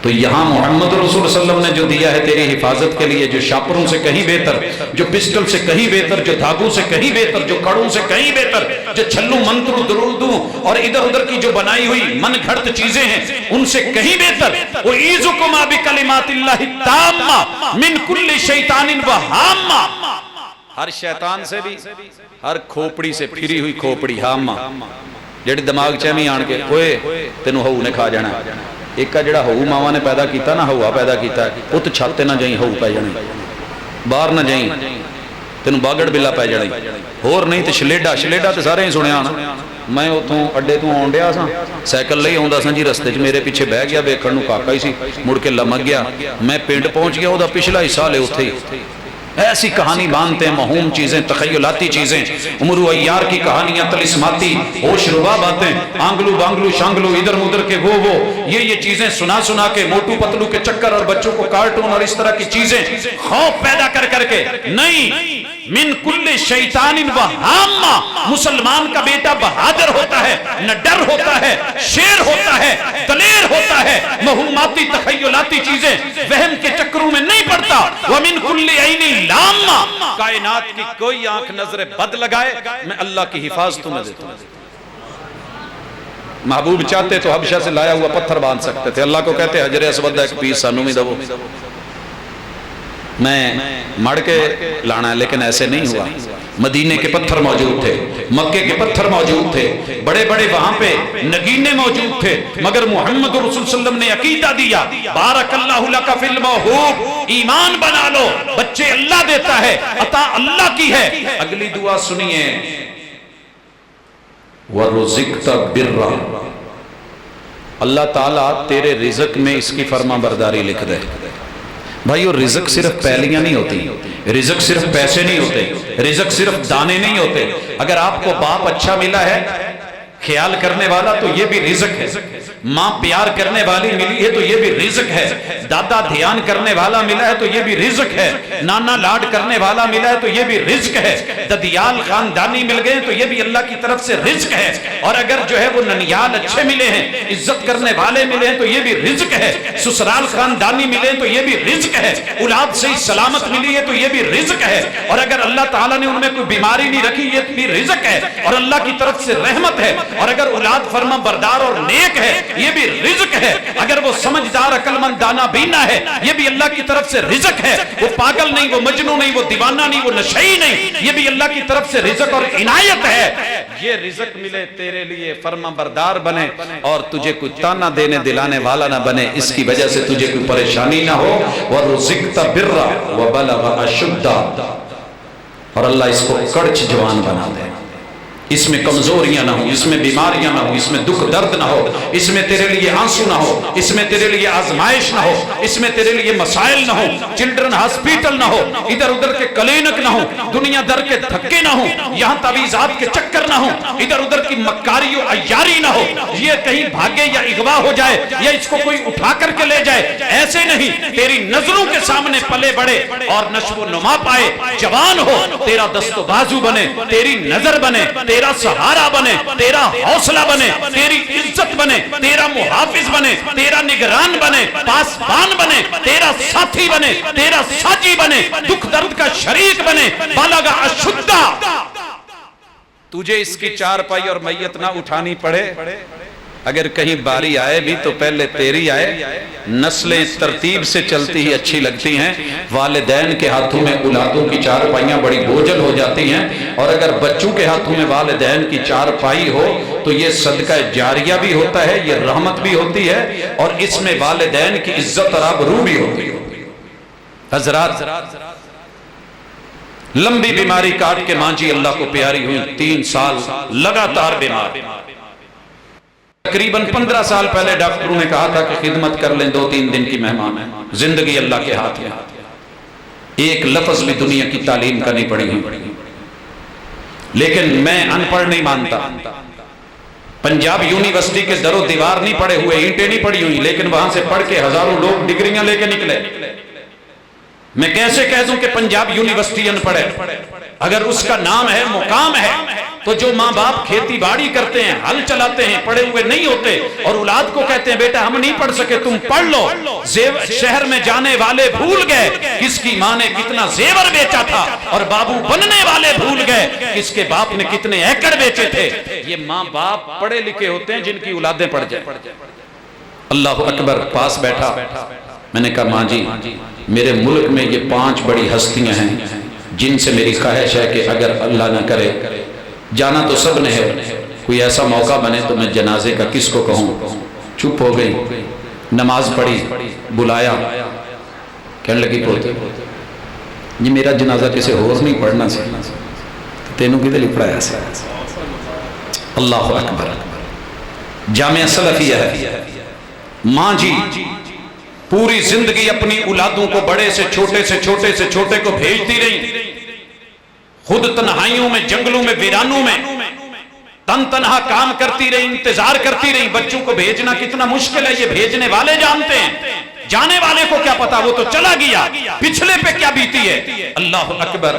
تو یہاں محمد رسول صلی اللہ علیہ وسلم نے جو دیا ہے تیری حفاظت کے لیے، جو شاپروں سے کہیں بہتر، جو پسٹل سے کہیں بہتر، جو دھاگوں سے کہیں بہتر، جو کڑوں سے کہیں بہتر، جو چھلو منتروں درودوں اور ادھر ادھر کی جو بنائی ہوئی من گھڑت چیزیں ہیں ان سے کہیں بہتر. اعیذکما بکلمات اللہ التامہ من کل شیطان وہامہ. ہر شیطان سے بھی، ہر کھوپڑی سے، پھری ہوئی کھوپڑی، ہامہ جڑی دماغ چمی آن کے اوئے تینوں ہو نے کھا جانا. ایک کا جڑا ہو ماما نے پیدا کیتا نا، ہوا پیدا کیتا ہے، وہ تو چھاتے نہ جائیں، ہو پہ جانے، باہر نہ جائیں تینوں باگڑ بلا پہ جانے. اور نہیں تو شلیڈا تو سارے ہی سنیا نا. میں اتوں اڈے تو آن ڈیا سا، سائیکل لے آਉਂدا سا جی، رستے 'چ میرے پیچھے بہ گیا، ویکھن نوں کاکا ہی سی، مڑ کے لمک گیا. میں پنڈ پہنچ گیا، وہ پچھلا حصہ لے اتھے ہی. ایسی کہانی باندھتے ہیں، موہوم چیزیں، تخیلاتی چیزیں، عمر و عیار کی کہانیاں، طلسماتی ہوش ربا باتیں، آنگلو بانگلو شانگلو ادھر ادھر کے وہ یہ چیزیں سنا کے، موٹو پتلو کے چکر اور بچوں کو کارٹون اور اس طرح کی چیزیں خوف پیدا کر کے. نہیں، من کل شیطان و ہامہ، مسلمان کا بیٹا بہادر ہوتا ہے، نہ ڈر ہوتا ہے، شیر ہوتا ہے، دلیر ہوتا ہے، مہماتی تخیلاتی چیزیں وہم کے چکروں میں نہیں پڑتا۔ ومن کل عین لامہ، کائنات کی کوئی آنکھ نظر بد لگائے میں اللہ کی حفاظت تمہیں دیتا ہوں۔ محبوب چاہتے تو حبشہ سے لایا ہوا پتھر باندھ سکتے تھے، اللہ کو کہتے حجر اسود ایک پیس سانو میں دو، میں مڑ کے لانا ہے، لیکن ایسے نہیں ہوا۔ مدینے کے پتھر موجود تھے، مکے کے پتھر موجود تھے، بڑے بڑے وہاں پہ نگینے موجود تھے، مگر محمد رسول صلی اللہ علیہ وسلم نے عقیدہ دیا، بارک اللہ لک فی الموہوب، ایمان بنا لو، بچے اللہ دیتا ہے، عطا اللہ کی ہے۔ اگلی دعا سنیے، وَرُزِقْتَ بِرًّا، اللہ تعالیٰ تیرے رزق میں اس کی فرما برداری لکھ دے۔ بھائی اور رزق صرف پیلیاں نہیں ہوتی، رزق صرف پیسے نہیں ہوتے، رزق صرف دانے نہیں ہوتے۔ اگر آپ کو باپ اچھا ملا ہے، خیال کرنے والا، تو یہ بھی رزق ہے۔ ماں پیار کرنے والی ملی ہے تو یہ بھی رزق ہے۔ دادا دھیان کرنے والا ملا ہے تو یہ بھی رزق ہے۔ نانا لاڈ کرنے والا ملا ہے تو یہ بھی رزق ہے۔ ددیال خاندانی مل گئے تو یہ بھی اللہ کی طرف سے رزق ہے۔ اور اگر جو ہے وہ ننیال اچھے ملے ہیں، عزت کرنے والے ملے ہیں تو یہ بھی رزق ہے۔ سسرال خاندانی ملے ہیں تو یہ بھی رزق ہے۔ اولاد سے سلامت ملی ہے تو یہ بھی رزق ہے۔ اور اگر اللہ تعالیٰ نے ان میں کوئی بیماری نہیں رکھی، یہ بھی رزق ہے اور اللہ کی طرف سے رحمت ہے۔ اور اگر اولاد فرما بردار اور نیک ہے، یہ بھی رزق ہے۔ اگر وہ سمجھدار عقل مند دانا بینا ہے، یہ بھی اللہ کی طرف سے رزق ہے۔ وہ پاگل نہیں، وہ مجنون نہیں، وہ دیوانہ نہیں، وہ نشئی نہیں، یہ بھی اللہ کی طرف سے رزق اور عنایت ہے۔ یہ رزق ملے تیرے لیے، فرما بردار بنے اور تجھے کوئی تانا دینے دلانے والا نہ بنے، اس کی وجہ سے تجھے کوئی پریشانی نہ ہو۔ وَرُزِقْتَ بِرًّا وَبَلَغَ أَشُدَّهُ، اور اللہ اس کو کڑچ جوان بنا دے، اس میں کمزوریاں نہ ہوں، اس میں بیماریاں نہ ہوں، اس میں دکھ درد نہ ہو، اس میں تیرے لیے آنسو نہ ہو، اس میں تیرے لیے آزمائش نہ ہو، اس میں تیرے لیے مسائل نہ ہو، چلڈرن ہاسپیٹل نہ ہو، ادھر ادھر کے کلینک نہ ہو، دنیا در کے دھکے نہ ہوں، یہاں تعویذات کے چکر نہ ہوں، ادھر ادھر کی مکاری و عیاری نہ ہو، یہ کہیں بھاگے یا اغوا ہو جائے یا اس کو کوئی اٹھا کر کے لے جائے، ایسے نہیں، تیری نظروں کے سامنے پلے بڑے اور نشو و نما پائے، جوان ہو، تیرا دست و بازو بنے، تیری نظر بنے، تیرا سہارا بنے، تیرا حوصلہ بنے، تیری عزت بنے، تیرا محافظ بنے، تیرا نگران بنے، پاسبان بنے، تیرا ساتھی بنے، تیرا ساجی بنے، دکھ درد کا شریک بنے۔ بلغ اشدہ، تجھے اس کی چار پائی اور میت نہ اٹھانی پڑے، اگر کہیں باری آئے بھی تو پہلے تیری آئے۔ نسلیں ترتیب سے چلتی ہی اچھی لگتی ہیں، والدین کے ہاتھوں میں اولادوں کی چار پائیاں بڑی بوجھل ہو جاتی ہیں، اور اگر بچوں کے ہاتھوں میں والدین کی چار پائی ہو تو یہ صدقہ جاریہ بھی ہوتا ہے، یہ رحمت بھی ہوتی ہے، اور اس میں والدین کی عزت اور آبرو بھی ہوتی ہے۔ حضرات، لمبی بیماری کاٹ کے ماں جی اللہ کو پیاری ہوئی، 3 سال لگاتار بیمار، تقریباً 15 سال پہلے ڈاکٹروں نے کہا تھا کہ خدمت کر لیں، 2-3 دن کی مہمان ہے، زندگی اللہ کے ہاتھ میں، ایک لفظ بھی دنیا کی تعلیم کا نہیں پڑھی ہوئی، لیکن میں ان پڑھ نہیں مانتا، پنجاب یونیورسٹی کے در و دیوار نہیں پڑے ہوئے، اینٹیں نہیں پڑی ہوئی، لیکن وہاں سے پڑھ کے ہزاروں لوگ ڈگریاں لے کے نکلے۔ میں کیسے کہہ دوں کہ پنجاب یونیورسٹی ان پڑھے؟ اگر اس کا نام ہے، مقام ہے، تو جو ماں باپ کھیتی باڑی کرتے ہیں، ہل چلاتے ہیں، پڑھے ہوئے نہیں ہوتے، اور اولاد کو کہتے ہیں بیٹا ہم نہیں پڑھ سکے تم پڑھ لو، شہر میں جانے والے بھول گئے کس کی ماں نے کتنا زیور بیچا تھا، اور بابو بننے والے بھول گئے کس کے باپ نے کتنے ایکڑ بیچے تھے۔ یہ ماں باپ پڑھے لکھے ہوتے ہیں جن کی اولادیں پڑھ جائیں۔ اللہ اکبر، پاس بیٹھا، میں نے کہا ماں جی میرے ملک میں یہ 5 بڑی ہستیاں ہیں جن سے میری خواہش ہے کہ اگر اللہ نہ کرے، جانا تو سب نے ہے، کوئی ایسا موقع بنے تو میں جنازے کا کس کو کہوں۔ چپ ہو گئی، نماز پڑھی، بلایا، کہنے لگی پوتے یہ میرا جنازہ کسے اور نہیں پڑھنا سی، تینوں کی دلی پڑھایا سے۔ اللہ اکبر، جامعہ سلفیہ ہے، ماں جی پوری زندگی اپنی اولادوں کو بڑے سے چھوٹے کو بھیجتی رہی، خود تنہائیوں میں، جنگلوں میں، ویرانوں میں تنہا کام کرتی رہی، انتظار کرتی رہی۔ بچوں کو بھیجنا کتنا مشکل ہے یہ بھیجنے والے جانتے ہیں، جانے والے کو کیا پتا، وہ تو چلا گیا، پچھلے پہ کیا بیتی ہے۔ اللہ اکبر،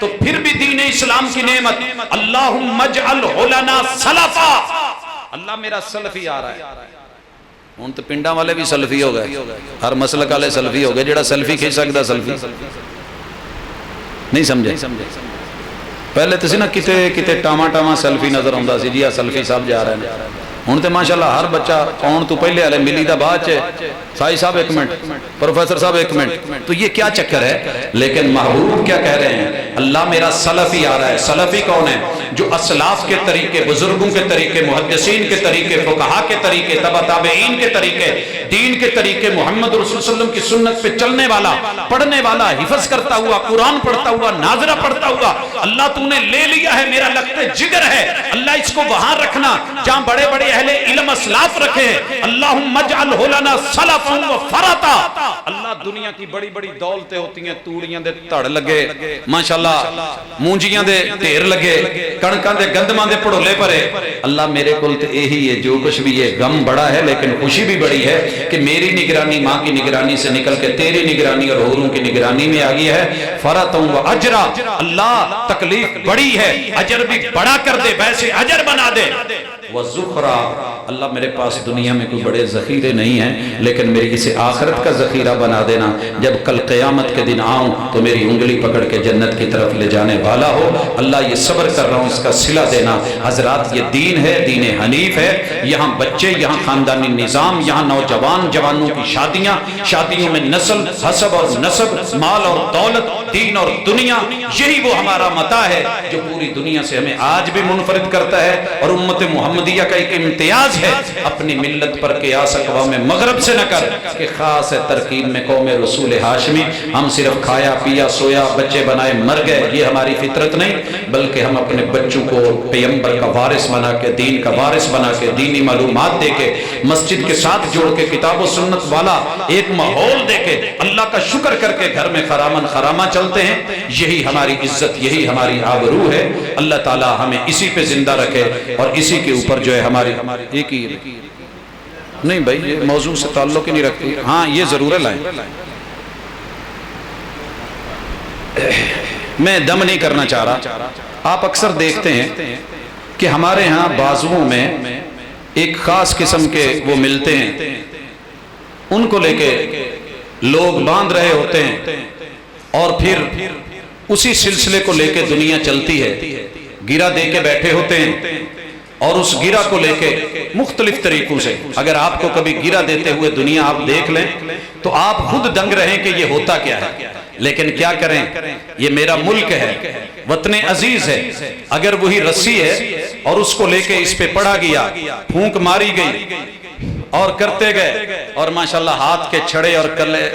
تو پھر بھی دین اسلام کی نعمت اللہم اجعلہ لنا سلفا، اللہ میرا سلفی آ رہا ہے. ہوں تو پنڈا والے بھی سلفی ہو گئے، ہر مسلک والے سلفی ہو گئے. جڑا سلفی کھچ سکتا سلفی نہیں سمجھے. پہلے تو سی نا کتے کتے ٹاما سیلفی نظر آتا سی، جی آ سیلفی صاحب جا رہے ہیں. ہوں تو ماشاءاللہ ہر بچہ آن تو پہلے والے ملی دا بعد سائی صاحب ایک منٹ، پروفیسر صاحب ایک منٹ. تو یہ کیا چکر ہے؟ لیکن محبوب کیا کہہ رہے ہیں؟ اللہ میرا سلفی آ رہا ہے. سلفی کون ہے؟ جو اسلاف کے طریقے، بزرگوں کے طریقے، محدثین کے طریقے، فقہا کے طریقے، تبع تابعین کے طریقے، دین کے طریقے، محمد رسول صلی اللہ علیہ وسلم کی سنت پہ چلنے والا، پڑھنے والا، حفظ کرتا ہوا، قرآن پڑھتا ہوا، ناظرہ پڑھتا ہوا. اللہ تو نے لے لیا ہے، میرا لخت جگر ہے، اللہ اس کو وہاں رکھنا جہاں بڑے بڑے اہل علم اسلاف رکھے ہیں. اللہم اجعلہ لنا سلفا و فرطا. اللہ دنیا کی بڑی بڑی دولتیں ہوتی ہیں، توڑیاں دے تڑ لگے، ماشاءاللہ مونجیاں دے ڈھیر لگے، کڑکاں دے گندماں دے پڑولے پرے. اللہ میرے کول تے یہی ہے، جو کچھ بھی ہے غم بڑا ہے لیکن خوشی بھی بڑی ہے کہ میری نگرانی ماں کی نگرانی سے نکل کے تیری نگرانی اور حوروں کی نگرانی میں آ گئی ہے. فرطا و اجرا، اللہ تکلیف بڑی ہے، اجر بھی بڑا کر دے، ویسے اجر بنا دے. وَالزُّخْرَا، اللہ میرے پاس دنیا میں کوئی بڑے ذخیرے نہیں ہیں لیکن میری اسے آخرت کا ذخیرہ بنا دینا. جب کل قیامت کے دن آؤں تو میری انگلی پکڑ کے جنت کی طرف لے جانے والا ہو. اللہ یہ صبر کر رہا ہوں، اس کا صلہ دینا. حضرات یہ دین ہے، دین حنیف ہے. یہاں بچے، یہاں خاندانی نظام، یہاں نوجوان جوانوں کی شادیاں، شادیوں میں نسل حسب اور نسب، مال اور دولت، دین اور دنیا، یہی وہ ہمارا متاع ہے جو پوری دنیا سے ہمیں آج بھی منفرد کرتا ہے. اور امت محمدیہ کا ایک امتیاز ہے، اپنی ملت پر قیاس اقوام مغرب سے نہ کر کہ خاص ہے ترکیب میں قوم رسول ہاشمی. ہم صرف کھایا پیا سویا بچے بنائے مر گئے، یہ ہماری فطرت نہیں، بلکہ ہم اپنے بچوں کو پیغمبر کا وارث بنا کے، دین کا وارث بنا کے، دینی معلومات دے کے، مسجد کے ساتھ جوڑ کے، کتاب و سنت والا ایک ماحول دے کے، اللہ کا شکر کر کے گھر میں خرامن خرامہ چلتے ہیں. یہی ہماری عزت، یہی ہماری آبرو ہے. اللہ تعالی ہمیں اسی پہ زندہ رکھے اور اسی کے اوپر جو ہے ہماری ایک ہی نہیں بھائی یہ موضوع سے تعلق ہی نہیں رکھتی. ہاں یہ ضرور ہے لائیں. میں دم نہیں کرنا چاہ رہا. آپ اکثر دیکھتے ہیں کہ ہمارے ہاں بازوؤں میں ایک خاص قسم کے وہ ملتے ہیں، ان کو لے کے لوگ باندھ رہے ہوتے ہیں اور پھر اسی سلسلے کو لے کے دنیا چلتی ہے. گرہ دے کے بیٹھے ہوتے ہیں اور اس گرہ کو لے کے مختلف طریقوں سے، اگر آپ کو کبھی گرہ دیتے ہوئے دنیا آپ دیکھ لیں تو آپ خود دنگ رہیں کہ یہ ہوتا کیا ہے. لیکن کیا کریں، یہ میرا ملک ہے، وطن عزیز ہے. اگر وہی رسی ہے اور اس کو لے کے اس پہ پڑا گیا، پھونک ماری گئی اور کرتے گئے اور ماشاءاللہ ہاتھ کے چھڑے اور کلے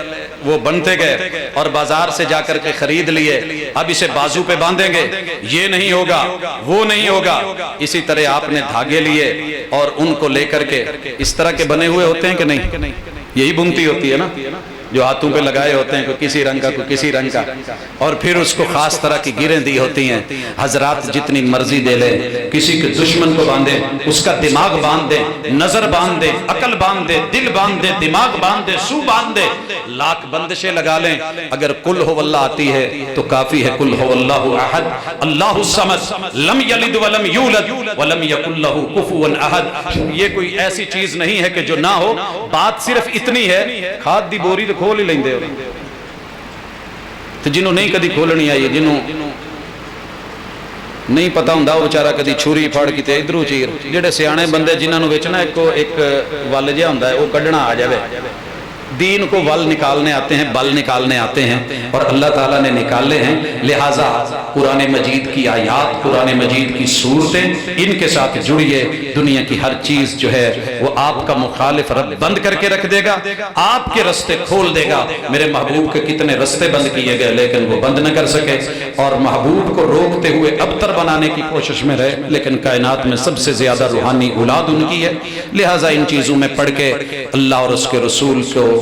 وہ بنتے گئے اور بازار سے جا کر کے خرید لیے، اب اسے بازو پہ باندھیں گے، یہ نہیں ہوگا وہ نہیں ہوگا. اسی طرح آپ نے دھاگے لیے اور ان کو لے کر کے اس طرح کے بنے ہوئے ہوتے ہیں کہ نہیں، یہی بنتی ہوتی ہے نا جو ہاتھوں پہ لگائے ہوتے ہیں، کوئی کسی رنگ کا کوئی کسی رنگ کا، اور پھر اس کو خاص طرح کی گریں دی ہوتی ہیں. حضرات جتنی مرضی دے لیں، کسی کے دشمن کو باندھیں، اس کا دماغ باندھ دیں، نظر باندھ دیں، عقل باندھ دیں، دل باندھ دیں، دماغ باندھ دیں، سو باندھ دیں، لاکھ بندشیں لگا لیں، اگر قل ہو اللہ آتی ہے تو کافی ہے. قل ہو اللہ احد اللہ الصمد لم یلد ولم یولد ولم یکن لہ کفوا احد. یہ کوئی ایسی چیز نہیں ہے کہ جو نہ ہو. بات صرف اتنی ہے، کھاد دی بوری تو کھول ہی لیندے ہو. تو جنہوں نہیں کدی کھولنی آئی، جنہوں نہیں پتا ہوں وہ بیچارہ کدی چھری پھاڑ کیتے ادھروں چیر. جڑے سیانے بندے جنہاں نوں وچ نا ایک ول جہا ہوندا ہے وہ کڈنا آ جاوے. دین کو ول نکالنے آتے ہیں، بل نکالنے آتے ہیں اور اللہ تعالیٰ نے نکالے ہیں. لہٰذا قرآن مجید کی آیات، قرآن مجید کی صورتیں، ان کے ساتھ جڑیے. دنیا کی ہر چیز جو ہے وہ آپ کا مخالف رب بند کر کے رکھ دے گا، آپ کے رستے کھول دے گا. میرے محبوب کے کتنے رستے بند کیے گئے لیکن وہ بند نہ کر سکے اور محبوب کو روکتے ہوئے ابتر بنانے کی کوشش میں رہے. لیکن کائنات میں سب سے زیادہ روحانی اولاد ان کی ہے. لہٰذا ان چیزوں میں پڑھ کے اللہ اور اس کے رسول کو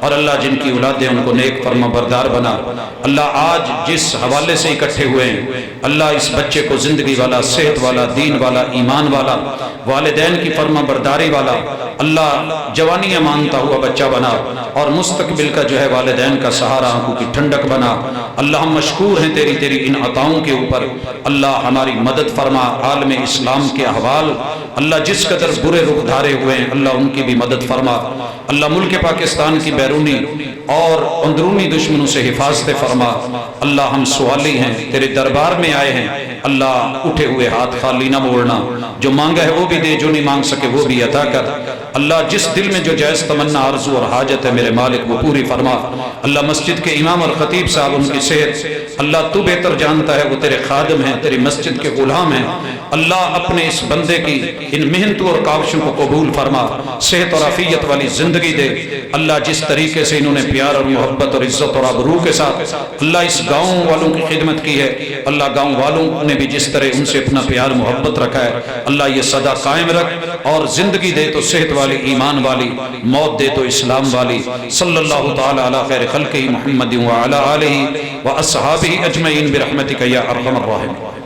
اور اللہ جن کی اولادیں ان کو نیک فرما بردار بنا۔ اللہ آج جس حوالے سے اکٹھے ہوئے ہیں اللہ اس بچے کو زندگی والا، صحت والا، دین والا، ایمان والا، والدین کی فرما برداری والا، اللہ جوانی مانتا ہوا بچہ بنا اور مستقبل کا جو ہے والدین کا سہارا، آنکھوں کی ٹھنڈک بنا۔ اللہ ہم مشکور ہیں تیری ان عطاؤں کے اوپر، اللہ ہماری مدد فرما۔ عالم اسلام کے احوال اللہ جس قدر برے رخ دھارے ہوئے ہیں اللہ ان کی بھی مدد فرما۔ اللہ ملک پاکستان کی بیرونی اور اندرونی دشمنوں سے حفاظت فرما۔ اللہ ہم سوالی ہیں، تیرے دربار میں آئے ہیں، اللہ اٹھے ہوئے ہاتھ خالی نہ موڑنا، جو مانگا ہے وہ بھی دے، جو نہیں مانگ سکے وہ بھی عطا کر۔ اللہ جس دل میں جو جائز تمنا، آرزو اور حاجت ہے میرے مالک وہ پوری فرما۔ اللہ مسجد کے امام اور خطیب صاحب ان کی صحت اللہ تو بہتر جانتا ہے، وہ تیرے خادم ہیں، تیری مسجد کے غلام ہیں۔ اللہ اپنے اس بندے کی ان محنتوں اور کاوشوں کو قبول فرما، صحت اور عافیت والی زندگی دے۔ اللہ جس طریقے سے انہوں نے پیار اور محبت اور عزت اور آبرو کے ساتھ اللہ اس گاؤں والوں کی خدمت کی ہے، اللہ گاؤں والوں نے بھی جس طرح ان سے اپنا پیار محبت رکھا ہے اللہ یہ صدا قائم رکھ، اور زندگی دے تو صحت والی، ایمان والی، موت دے تو اسلام والی۔ صلی اللہ تعالی علی خیر خلقہ محمد وعلی آلہ واصحابہ اجمعین برحمتک یا ارحم الراحمین۔